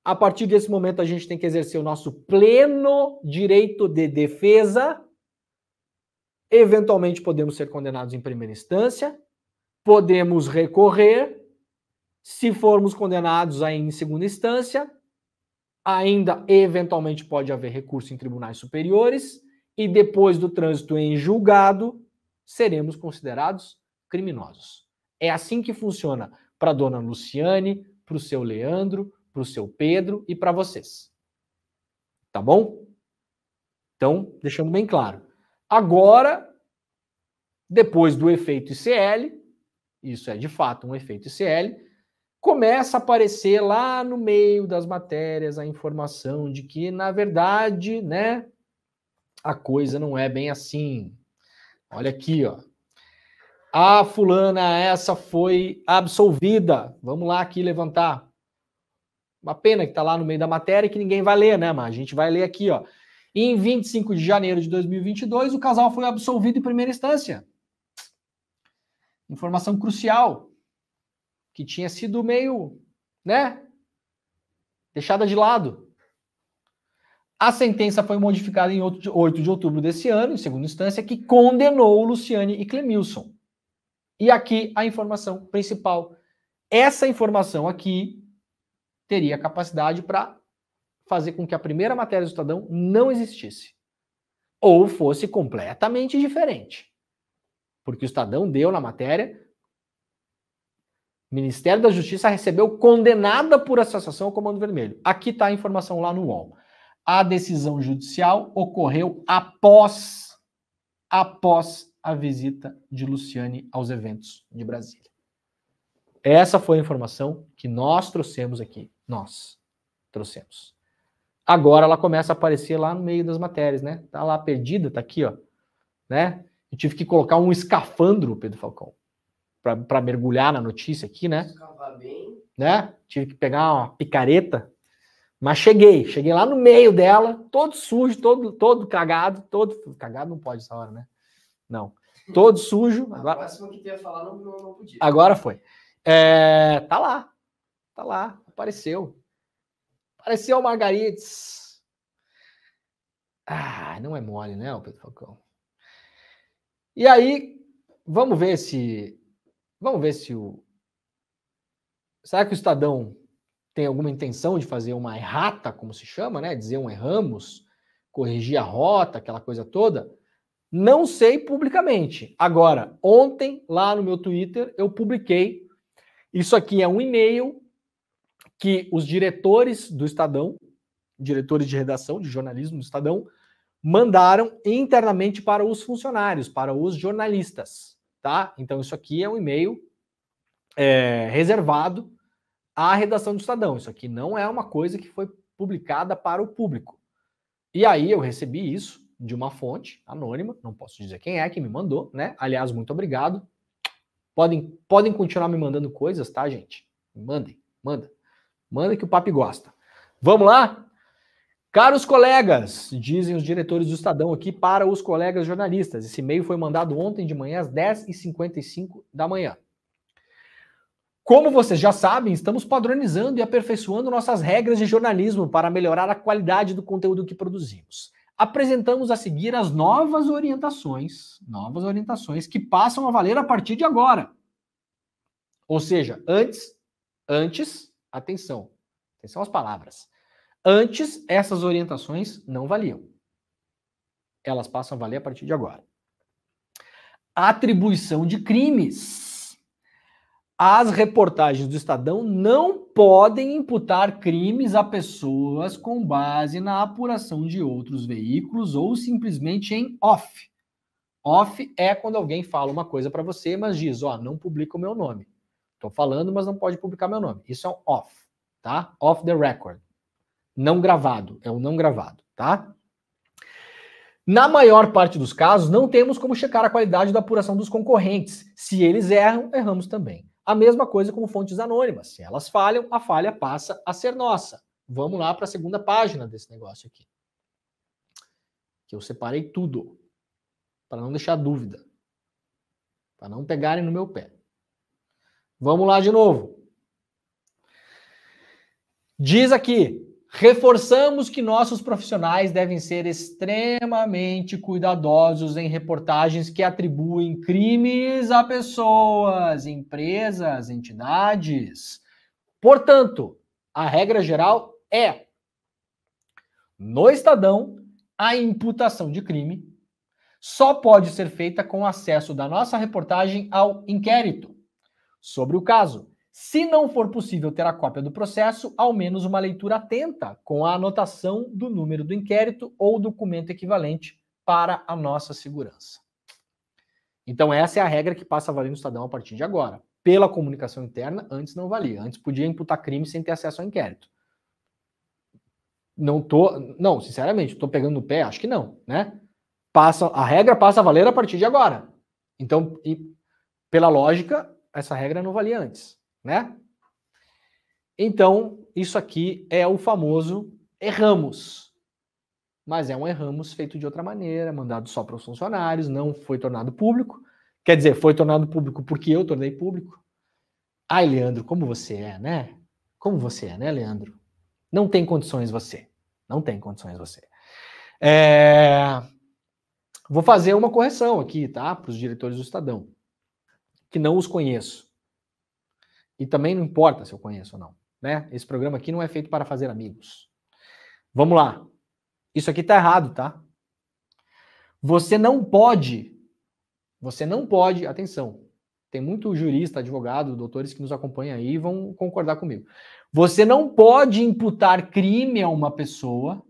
A partir desse momento, a gente tem que exercer o nosso pleno direito de defesa. Eventualmente, podemos ser condenados em primeira instância. Podemos recorrer. Se formos condenados aí em segunda instância, ainda eventualmente pode haver recurso em tribunais superiores. E depois do trânsito em julgado, seremos considerados criminosos. É assim que funciona para a dona Luciane, para o seu Leandro, para o seu Pedro e para vocês. Tá bom? Então, deixando bem claro. Agora, depois do efeito ICL, isso é de fato um efeito ICL, começa a aparecer lá no meio das matérias a informação de que, na verdade, né, a coisa não é bem assim. Olha aqui, ó. A fulana, essa foi absolvida. Vamos lá aqui levantar. Uma pena que está lá no meio da matéria e que ninguém vai ler, né? Mas a gente vai ler aqui, ó. Em 25 de janeiro de 2022, o casal foi absolvido em primeira instância. Informação crucial, que tinha sido meio, né, deixada de lado. A sentença foi modificada em 8 de outubro desse ano, em segunda instância, que condenou Luciane e Clemilson. E aqui a informação principal. Essa informação aqui teria capacidade para fazer com que a primeira matéria do Estadão não existisse. Ou fosse completamente diferente. Porque o Estadão deu na matéria, o Ministério da Justiça recebeu condenada por associação ao Comando Vermelho. Aqui está a informação lá no UOL. A decisão judicial ocorreu após a visita de Luciane aos eventos de Brasília. Essa foi a informação que nós trouxemos aqui. Nós trouxemos. Agora ela começa a aparecer lá no meio das matérias, né? Tá lá perdida, tá aqui, ó. Né? Eu tive que colocar um escafandro, Pedro Falcão, para mergulhar na notícia aqui, né? Escavar bem. Né? Tive que pegar uma picareta, mas cheguei lá no meio dela, todo sujo, todo cagado, cagado não pode essa hora, né? Não. Todo sujo. A próxima que tu ia falar não podia. Agora foi. Tá lá, apareceu. Apareceu o Margarides. Não é mole, né, o Pedro Falcão? E aí, vamos ver se será que o Estadão tem alguma intenção de fazer uma errata, como se chama, né? Dizer um erramos, corrigir a rota, aquela coisa toda? Não sei publicamente. Agora, ontem, lá no meu Twitter, eu publiquei. Isso aqui é um e-mail que os diretores do Estadão, diretores de redação, de jornalismo do Estadão, mandaram internamente para os funcionários, para os jornalistas, tá? Então, isso aqui é um e-mail reservado à redação do Estadão. Isso aqui não é uma coisa que foi publicada para o público. E aí eu recebi isso de uma fonte anônima, não posso dizer quem é que me mandou, né? Aliás, muito obrigado. Podem continuar me mandando coisas, tá, gente? Manda que o papo gosta. Vamos lá? Caros colegas, dizem os diretores do Estadão aqui para os colegas jornalistas. Esse e-mail foi mandado ontem de manhã às 10h55 da manhã. Como vocês já sabem, estamos padronizando e aperfeiçoando nossas regras de jornalismo para melhorar a qualidade do conteúdo que produzimos. apresentamos a seguir as novas orientações que passam a valer a partir de agora. Ou seja, antes, atenção às palavras. Antes, essas orientações não valiam. Elas passam a valer a partir de agora. Atribuição de crimes. As reportagens do Estadão não podem imputar crimes a pessoas com base na apuração de outros veículos ou simplesmente em off. Off é quando alguém fala uma coisa para você, mas diz, não publica o meu nome. Estou falando, mas não pode publicar meu nome. Isso é um off, tá? Off the record. Não gravado, é um não gravado, tá? Na maior parte dos casos, não temos como checar a qualidade da apuração dos concorrentes. Se eles erram, erramos também. A mesma coisa com fontes anônimas. Se elas falham, a falha passa a ser nossa. Vamos lá para a segunda página desse negócio aqui. Que eu separei tudo. Para não deixar dúvida. Para não pegarem no meu pé. Vamos lá de novo. Diz aqui, reforçamos que nossos profissionais devem ser extremamente cuidadosos em reportagens que atribuem crimes a pessoas, empresas, entidades. Portanto, a regra geral é: no Estadão, a imputação de crime só pode ser feita com acesso da nossa reportagem ao inquérito sobre o caso. Se não for possível ter a cópia do processo, ao menos uma leitura atenta com a anotação do número do inquérito ou documento equivalente para a nossa segurança. Então essa é a regra que passa a valer no Estadão a partir de agora. Pela comunicação interna, antes não valia. Antes podia imputar crime sem ter acesso ao inquérito. Não, sinceramente, estou pegando no pé? Acho que não, né? A regra passa a valer a partir de agora. Então, pela lógica, essa regra não valia antes, né? Então, isso aqui é o famoso erramos. Mas é um erramos feito de outra maneira, mandado só para os funcionários, não foi tornado público. Quer dizer, foi tornado público porque eu tornei público. Ai, Leandro, como você é, né? Como você é, né, Leandro? Não tem condições você. Não tem condições você. Vou fazer uma correção aqui, tá? Para os diretores do Estadão. Que não os conheço. E também não importa se eu conheço ou não, né? Esse programa aqui não é feito para fazer amigos. Vamos lá. Isso aqui tá errado, tá? Você não pode, atenção, tem muito jurista, advogado, doutores que nos acompanham aí e vão concordar comigo. Você não pode imputar crime a uma pessoa,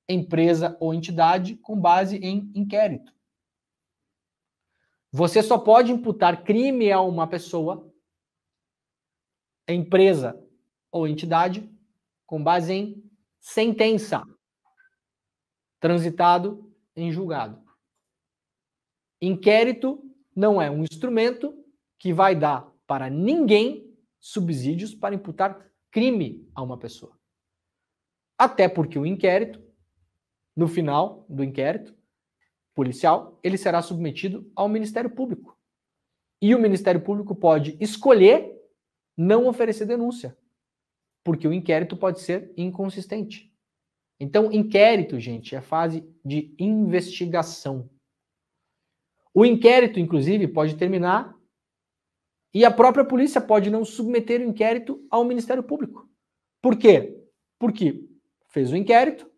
empresa ou entidade com base em inquérito. Você só pode imputar crime a uma pessoa, empresa ou entidade com base em sentença, transitado em julgado. Inquérito não é um instrumento que vai dar para ninguém subsídios para imputar crime a uma pessoa. Até porque o inquérito, no final do inquérito policial, ele será submetido ao Ministério Público. E o Ministério Público pode escolher não oferecer denúncia, porque o inquérito pode ser inconsistente. Então, inquérito, gente, é fase de investigação. O inquérito, inclusive, pode terminar e a própria polícia pode não submeter o inquérito ao Ministério Público. Por quê? Porque fez o inquérito,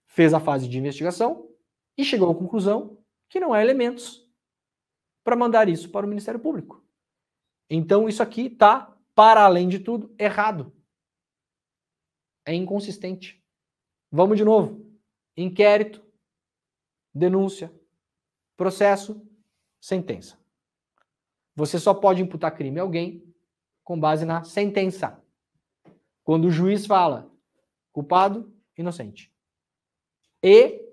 fez a fase de investigação e chegou à conclusão que não há elementos para mandar isso para o Ministério Público. Então, isso aqui está, para além de tudo, errado. É inconsistente. Vamos de novo. Inquérito, denúncia, processo, sentença. Você só pode imputar crime a alguém com base na sentença. Quando o juiz fala culpado, inocente. E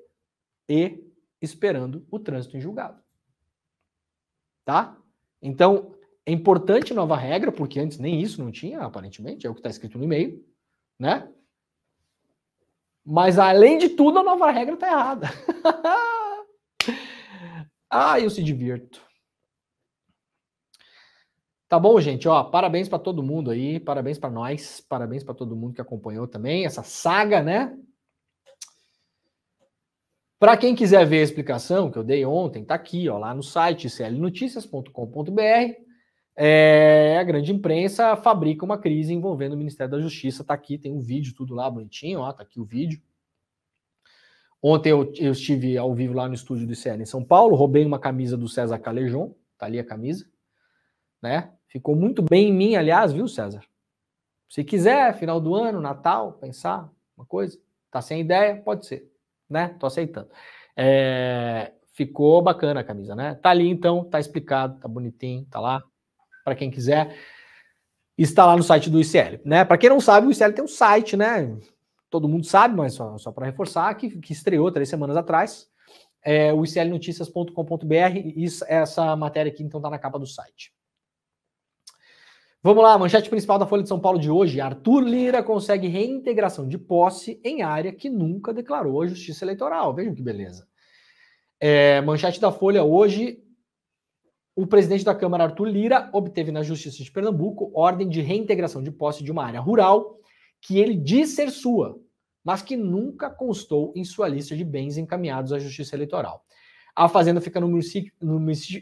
esperando o trânsito em julgado. Tá? Então, é importante nova regra, porque antes nem isso não tinha, aparentemente, é o que está escrito no e-mail, né? Mas, além de tudo, a nova regra está errada. Eu se divirto. Tá bom, gente? Ó, parabéns para todo mundo aí, parabéns para nós, parabéns para todo mundo que acompanhou também essa saga, né? Para quem quiser ver a explicação que eu dei ontem, tá aqui, ó, lá no site clnoticias.com.br. A grande imprensa fabrica uma crise envolvendo o Ministério da Justiça. Tá aqui, tem um vídeo, tudo lá bonitinho, ó, tá aqui o vídeo. Ontem eu estive ao vivo lá no estúdio do ICL em São Paulo, roubei uma camisa do César Calejon, tá ali a camisa, né? Ficou muito bem em mim, aliás, viu, César? Se quiser, final do ano, Natal, pensar uma coisa, tá sem ideia, pode ser, né? Tô aceitando. Ficou bacana a camisa, né? Tá ali então, tá explicado, tá bonitinho, tá lá. Para quem quiser, está lá no site do ICL, né? Para quem não sabe, o ICL tem um site, né? Todo mundo sabe, mas só para reforçar, que estreou 3 semanas atrás, o iclnoticias.com.br, essa matéria aqui então tá na capa do site. Vamos lá, manchete principal da Folha de São Paulo de hoje. Arthur Lira consegue reintegração de posse em área que nunca declarou a Justiça Eleitoral. Vejam que beleza. Manchete da Folha hoje. O presidente da Câmara, Arthur Lira, obteve na Justiça de Pernambuco ordem de reintegração de posse de uma área rural que ele diz ser sua, mas que nunca constou em sua lista de bens encaminhados à Justiça Eleitoral. A fazenda fica no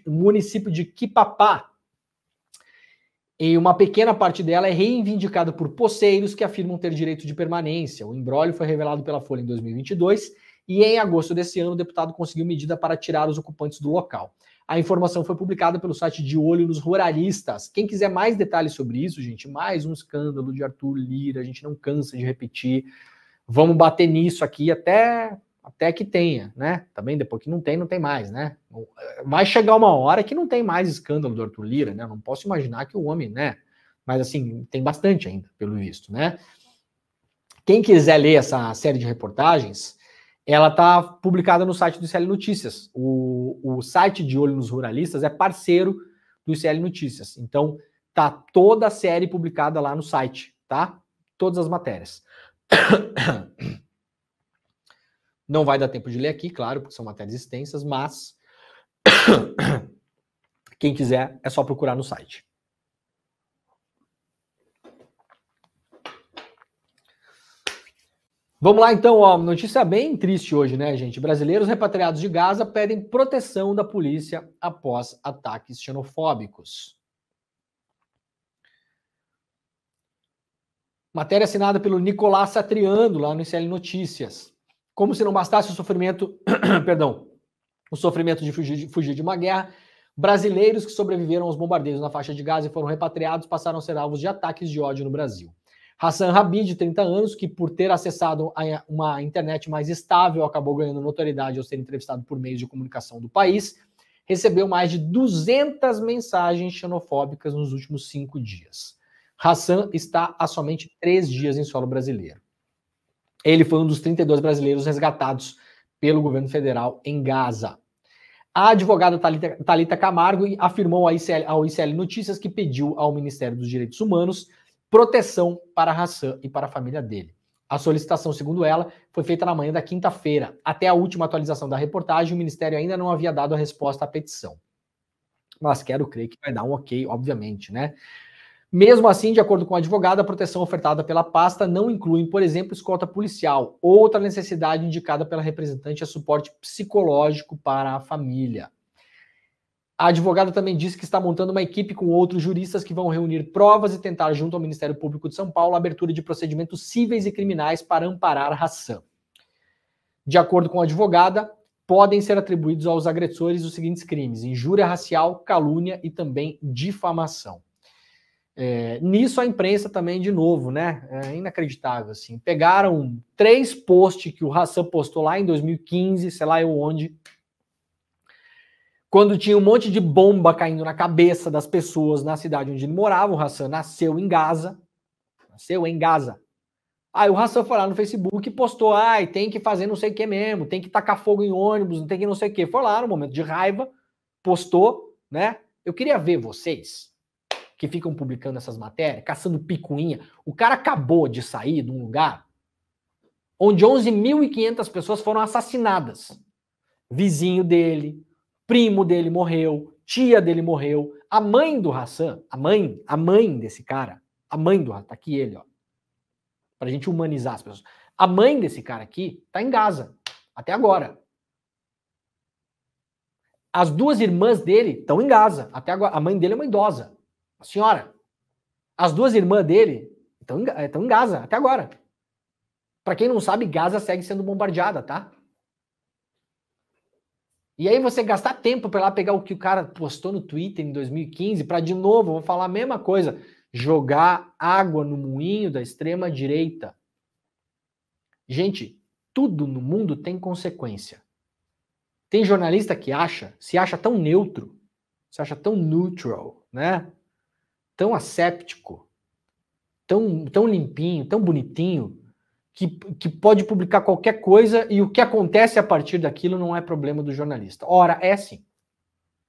município de Quipapá, e uma pequena parte dela é reivindicada por posseiros que afirmam ter direito de permanência. O imbróglio foi revelado pela Folha em 2022 e em agosto desse ano o deputado conseguiu medida para tirar os ocupantes do local. A informação foi publicada pelo site De Olho nos Ruralistas. Quem quiser mais detalhes sobre isso, gente, mais um escândalo de Arthur Lira, a gente não cansa de repetir. Vamos bater nisso aqui até que tenha, né? Também depois que não tem mais, né? Vai chegar uma hora que não tem mais escândalo do Arthur Lira, né? Não posso imaginar que o homem, né? Mas assim, tem bastante ainda, pelo visto, né? Quem quiser ler essa série de reportagens, ela está publicada no site do ICL Notícias. O site De Olho nos Ruralistas é parceiro do ICL Notícias. Então, tá toda a série publicada lá no site, tá? Todas as matérias. Não vai dar tempo de ler aqui, claro, porque são matérias extensas, mas quem quiser é só procurar no site. Vamos lá então, ó, notícia bem triste hoje, né, gente? Brasileiros repatriados de Gaza pedem proteção da polícia após ataques xenofóbicos. Matéria assinada pelo Nicolás Satriano, lá no ICL Notícias. Como se não bastasse o sofrimento, o sofrimento de fugir de uma guerra, brasileiros que sobreviveram aos bombardeios na faixa de Gaza e foram repatriados passaram a ser alvos de ataques de ódio no Brasil. Hassan Rabi, de 30 anos, que por ter acessado uma internet mais estável, acabou ganhando notoriedade ao ser entrevistado por meios de comunicação do país, recebeu mais de 200 mensagens xenofóbicas nos últimos 5 dias. Hassan está há somente 3 dias em solo brasileiro. Ele foi um dos 32 brasileiros resgatados pelo governo federal em Gaza. A advogada Thalita Camargo afirmou ao ICL Notícias que pediu ao Ministério dos Direitos Humanos proteção para Hassan e para a família dele. A solicitação, segundo ela, foi feita na manhã da quinta-feira. Até a última atualização da reportagem, o Ministério ainda não havia dado a resposta à petição. Mas quero crer que vai dar um ok, obviamente, né? Mesmo assim, de acordo com a advogada, a proteção ofertada pela pasta não inclui, por exemplo, escolta policial. Outra necessidade indicada pela representante é suporte psicológico para a família. A advogada também disse que está montando uma equipe com outros juristas que vão reunir provas e tentar, junto ao Ministério Público de São Paulo, a abertura de procedimentos cíveis e criminais para amparar Hassan. De acordo com a advogada, podem ser atribuídos aos agressores os seguintes crimes: injúria racial, calúnia e também difamação. Nisso a imprensa também, de novo, né? É inacreditável, assim. Pegaram 3 posts que o Hassan postou lá em 2015, sei lá eu onde, quando tinha um monte de bomba caindo na cabeça das pessoas na cidade onde ele morava. O Hassan nasceu em Gaza. Aí o Hassan foi lá no Facebook e postou, tem que fazer não sei o que mesmo, tem que tacar fogo em ônibus, não tem que não sei o que. Foi lá no momento de raiva, postou, né? Eu queria ver vocês que ficam publicando essas matérias, caçando picuinha. O cara acabou de sair de um lugar onde 11.500 pessoas foram assassinadas. Vizinho dele, primo dele morreu, tia dele morreu, a mãe do Hassan, a mãe desse cara, a mãe do Hassan, tá aqui ele, ó, pra gente humanizar as pessoas. A mãe desse cara aqui tá em Gaza, até agora. As duas irmãs dele estão em Gaza. Até agora, a mãe dele é uma idosa. A senhora. As duas irmãs dele estão em Gaza até agora. Para quem não sabe, Gaza segue sendo bombardeada, tá? E aí você gastar tempo para lá pegar o que o cara postou no Twitter em 2015 para de novo, vou falar a mesma coisa, jogar água no moinho da extrema direita. Gente, tudo no mundo tem consequência. Tem jornalista que se acha tão neutro, se acha tão neutral, né? Tão asséptico, tão limpinho, tão bonitinho, que pode publicar qualquer coisa e o que acontece a partir daquilo não é problema do jornalista. Ora, é assim.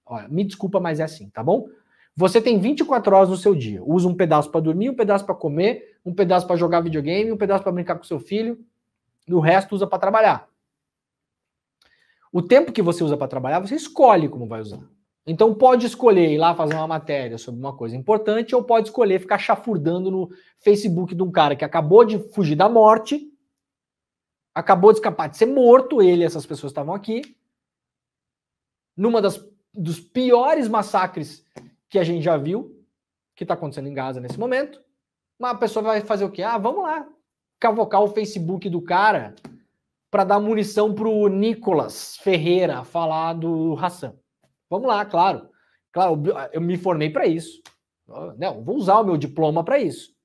Ora, me desculpa, mas é assim, tá bom? Você tem 24 horas no seu dia. Usa um pedaço para dormir, um pedaço para comer, um pedaço para jogar videogame, um pedaço para brincar com seu filho, e o resto usa para trabalhar. O tempo que você usa para trabalhar, você escolhe como vai usar. Então pode escolher ir lá fazer uma matéria sobre uma coisa importante ou pode escolher ficar chafurdando no Facebook de um cara que acabou de fugir da morte, acabou de escapar de ser morto, ele e essas pessoas estavam aqui, numa dos piores massacres que a gente já viu, que está acontecendo em Gaza nesse momento. Uma pessoa vai fazer o quê? Ah, vamos lá cavocar o Facebook do cara para dar munição pro Nicolas Ferreira falar do Hassan. Vamos lá, claro. Claro, eu me formei para isso. Não, vou usar o meu diploma para isso.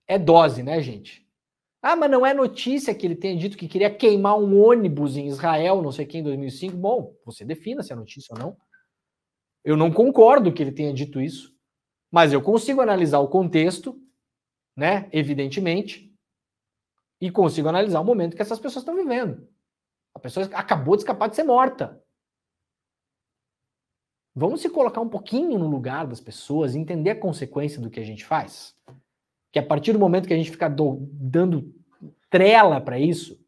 É dose, né, gente? Ah, mas não é notícia que ele tenha dito que queria queimar um ônibus em Israel, não sei quem, em 2005. Bom, você defina se é notícia ou não. Eu não concordo que ele tenha dito isso, mas eu consigo analisar o contexto, né, evidentemente, e consigo analisar o momento que essas pessoas estão vivendo. A pessoa acabou de escapar de ser morta. Vamos se colocar um pouquinho no lugar das pessoas e entender a consequência do que a gente faz. Que a partir do momento que a gente fica dando trela para isso,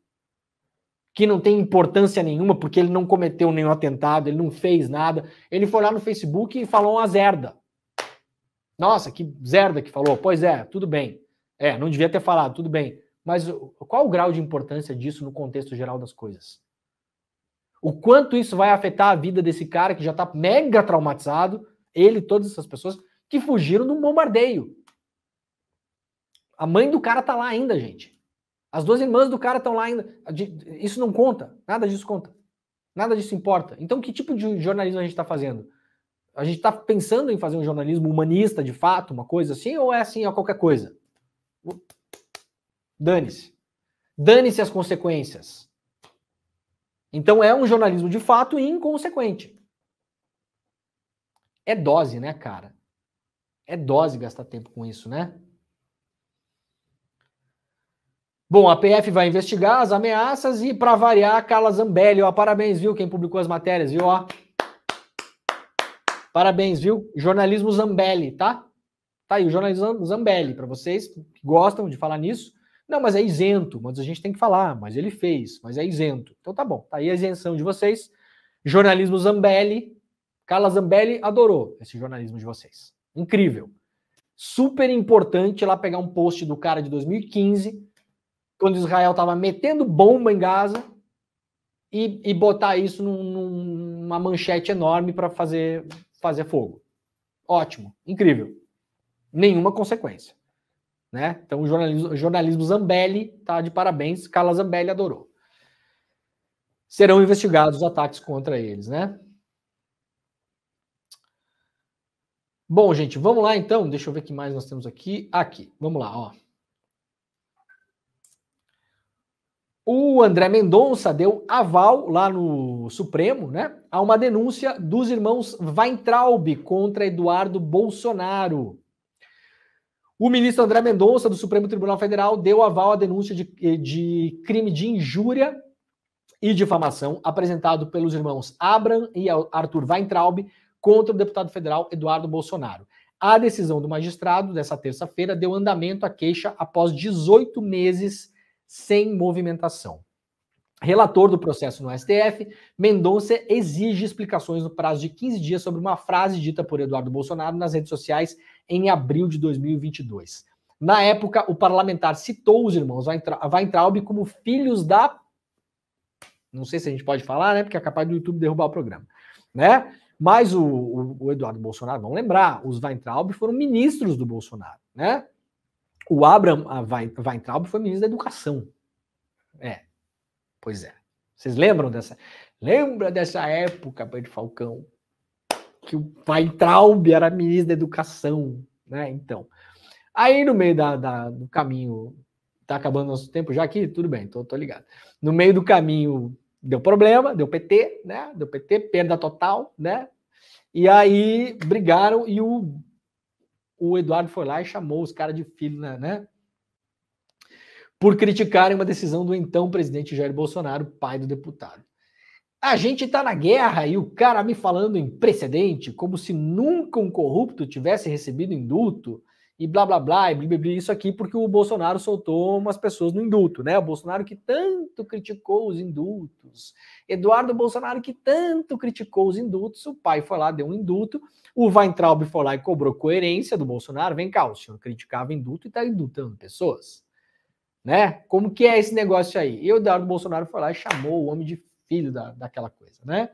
que não tem importância nenhuma, porque ele não cometeu nenhum atentado, ele não fez nada, ele foi lá no Facebook e falou uma zerda. Nossa, que zerda que falou. Pois é, tudo bem. Não devia ter falado, tudo bem. Mas qual o grau de importância disso no contexto geral das coisas? O quanto isso vai afetar a vida desse cara que já tá mega traumatizado, ele e todas essas pessoas que fugiram de um bombardeio. A mãe do cara tá lá ainda, gente. As duas irmãs do cara estão lá ainda. Isso não conta. Nada disso conta. Nada disso importa. Então, que tipo de jornalismo a gente está fazendo? A gente está pensando em fazer um jornalismo humanista, de fato, uma coisa assim, ou é assim a qualquer coisa? Dane-se. Dane-se as consequências. Então é um jornalismo de fato inconsequente. É dose, né, cara? É dose gastar tempo com isso, né? Bom, a PF vai investigar as ameaças e, para variar, Carla Zambelli, ó, parabéns, viu, quem publicou as matérias, viu, ó. Parabéns, viu? Jornalismo Zambelli, tá? Tá aí, o jornalismo Zambelli, para vocês que gostam de falar nisso. Não, mas é isento, mas a gente tem que falar, mas ele fez, mas é isento. Então tá bom, tá aí a isenção de vocês. Jornalismo Zambelli, Carla Zambelli adorou esse jornalismo de vocês. Incrível. Super importante lá pegar um post do cara de 2015, quando Israel tava metendo bomba em Gaza, e botar isso numa manchete enorme para fazer fogo. Ótimo, incrível. Nenhuma consequência. Né? Então o jornalismo Zambelli tá de parabéns, Carla Zambelli adorou. Serão investigados os ataques contra eles, né? Bom, gente, vamos lá então, deixa eu ver o que mais nós temos aqui. Aqui, vamos lá, ó. O André Mendonça deu aval lá no Supremo, né, a uma denúncia dos irmãos Weintraub contra Eduardo Bolsonaro. O ministro André Mendonça, do Supremo Tribunal Federal, deu aval à denúncia de crime de injúria e difamação apresentado pelos irmãos Abraham e Arthur Weintraub contra o deputado federal Eduardo Bolsonaro. A decisão do magistrado dessa terça-feira deu andamento à queixa após 18 meses sem movimentação. Relator do processo no STF, Mendonça exige explicações no prazo de 15 dias sobre uma frase dita por Eduardo Bolsonaro nas redes sociais em abril de 2022. Na época, o parlamentar citou os irmãos Weintraub como filhos da... Não sei se a gente pode falar, né? Porque é capaz do YouTube derrubar o programa, né? Mas o Eduardo Bolsonaro, vamos lembrar, os Weintraub foram ministros do Bolsonaro, né? O Abraham Weintraub foi ministro da Educação. Pois é. Vocês lembram dessa? Lembra dessa época, Pedro Falcão? Que o Weintraub era ministro da Educação, né? Então, aí no meio do caminho, tá acabando nosso tempo já aqui? Tudo bem, tô ligado. No meio do caminho deu problema, deu PT, né? Deu PT, perda total, né? E aí brigaram e o Eduardo foi lá e chamou os caras de filho, né? Por criticarem uma decisão do então presidente Jair Bolsonaro, pai do deputado. A gente tá na guerra e o cara me falando em precedente, como se nunca um corrupto tivesse recebido indulto, e blá, blá, blá, e blá, blá, blá, isso aqui porque o Bolsonaro soltou umas pessoas no indulto, né? O Bolsonaro que tanto criticou os indultos. Eduardo Bolsonaro que tanto criticou os indultos, o pai foi lá, deu um indulto, o Weintraub foi lá e cobrou coerência do Bolsonaro. Vem cá, o senhor criticava indulto e tá indultando pessoas, né? Como que é esse negócio aí? E o Eduardo Bolsonaro foi lá e chamou o homem de filho daquela coisa, né?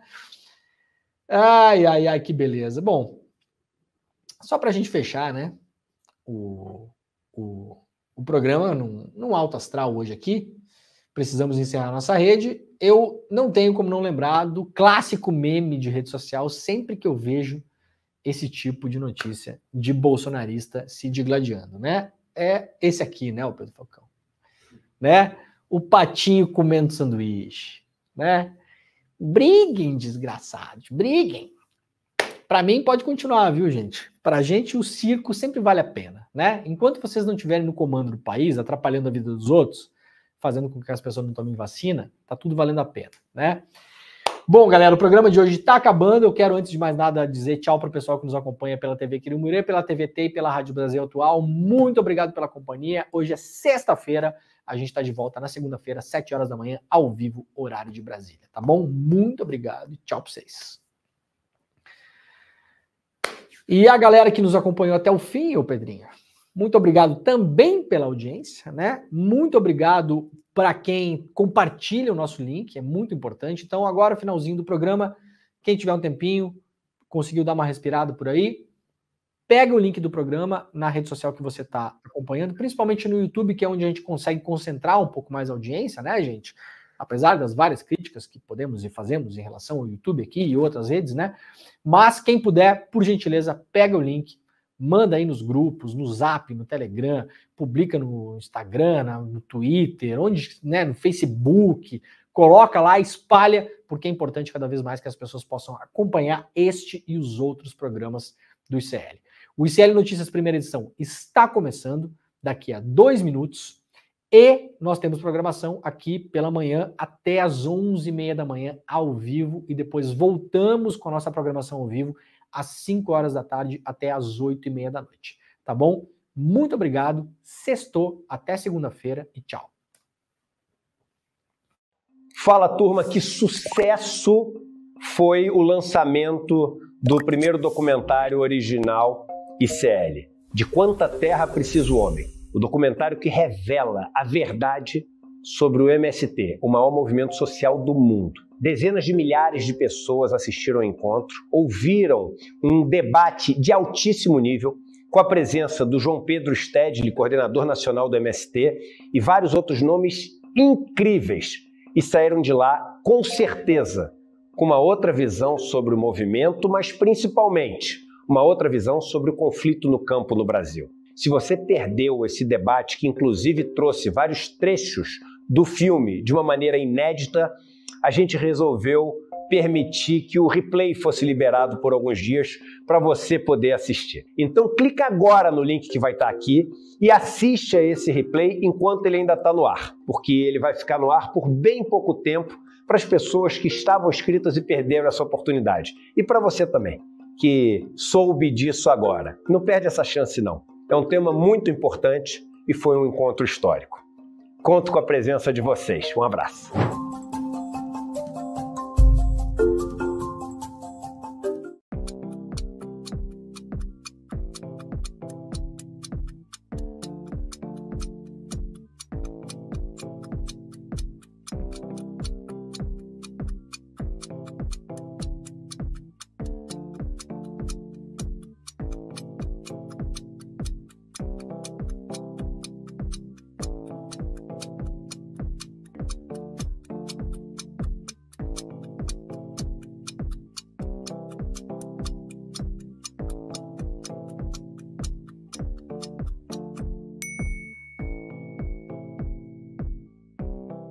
Ai, que beleza. Bom, só pra gente fechar, né? O programa num alto astral hoje aqui, precisamos encerrar nossa rede. Eu não tenho como não lembrar do clássico meme de rede social sempre que eu vejo esse tipo de notícia de bolsonarista se digladiando, né? É esse aqui, né, o Pedro Falcão, né? O patinho comendo sanduíche, né? Briguem, desgraçados, briguem. Para mim pode continuar, viu, gente? Pra gente o circo sempre vale a pena, né? Enquanto vocês não estiverem no comando do país, atrapalhando a vida dos outros, fazendo com que as pessoas não tomem vacina, tá tudo valendo a pena, né? Bom, galera, o programa de hoje tá acabando. Eu quero, antes de mais nada, dizer tchau pro pessoal que nos acompanha pela TV Quirumurê, pela TVT e pela Rádio Brasil Atual. Muito obrigado pela companhia. Hoje é sexta-feira. A gente está de volta na segunda-feira, 7 horas da manhã, ao vivo, horário de Brasília, tá bom? Muito obrigado e tchau para vocês. E a galera que nos acompanhou até o fim, ô Pedrinho, muito obrigado também pela audiência, né? Muito obrigado para quem compartilha o nosso link, é muito importante. Então, agora, finalzinho do programa, quem tiver um tempinho, conseguiu dar uma respirada por aí, pega o link do programa na rede social que você está acompanhando, principalmente no YouTube, que é onde a gente consegue concentrar um pouco mais a audiência, né, gente? Apesar das várias críticas que podemos e fazemos em relação ao YouTube aqui e outras redes, né? Mas quem puder, por gentileza, pega o link, manda aí nos grupos, no Zap, no Telegram, publica no Instagram, no Twitter, onde, né, no Facebook, coloca lá, espalha, porque é importante cada vez mais que as pessoas possam acompanhar este e os outros programas do ICL. O ICL Notícias primeira edição está começando daqui a 2 minutos e nós temos programação aqui pela manhã até às 11h30 da manhã ao vivo e depois voltamos com a nossa programação ao vivo às 5 horas da tarde até às 8h30 da noite, tá bom? Muito obrigado, sextou, até segunda-feira e tchau. Fala, turma, que sucesso foi o lançamento do primeiro documentário original ICL, De Quanta Terra Precisa o Homem, o documentário que revela a verdade sobre o MST, o maior movimento social do mundo. Dezenas de milhares de pessoas assistiram ao encontro, ouviram um debate de altíssimo nível, com a presença do João Pedro Stedley, coordenador nacional do MST, e vários outros nomes incríveis, e saíram de lá, com certeza, com uma outra visão sobre o movimento, mas principalmente uma outra visão sobre o conflito no campo no Brasil. Se você perdeu esse debate, que inclusive trouxe vários trechos do filme de uma maneira inédita, a gente resolveu permitir que o replay fosse liberado por alguns dias para você poder assistir. Então clica agora no link que vai estar aqui e assiste a esse replay enquanto ele ainda está no ar, porque ele vai ficar no ar por bem pouco tempo para as pessoas que estavam inscritas e perderam essa oportunidade. E para você também, que soube disso agora. Não perde essa chance, não. É um tema muito importante e foi um encontro histórico. Conto com a presença de vocês. Um abraço.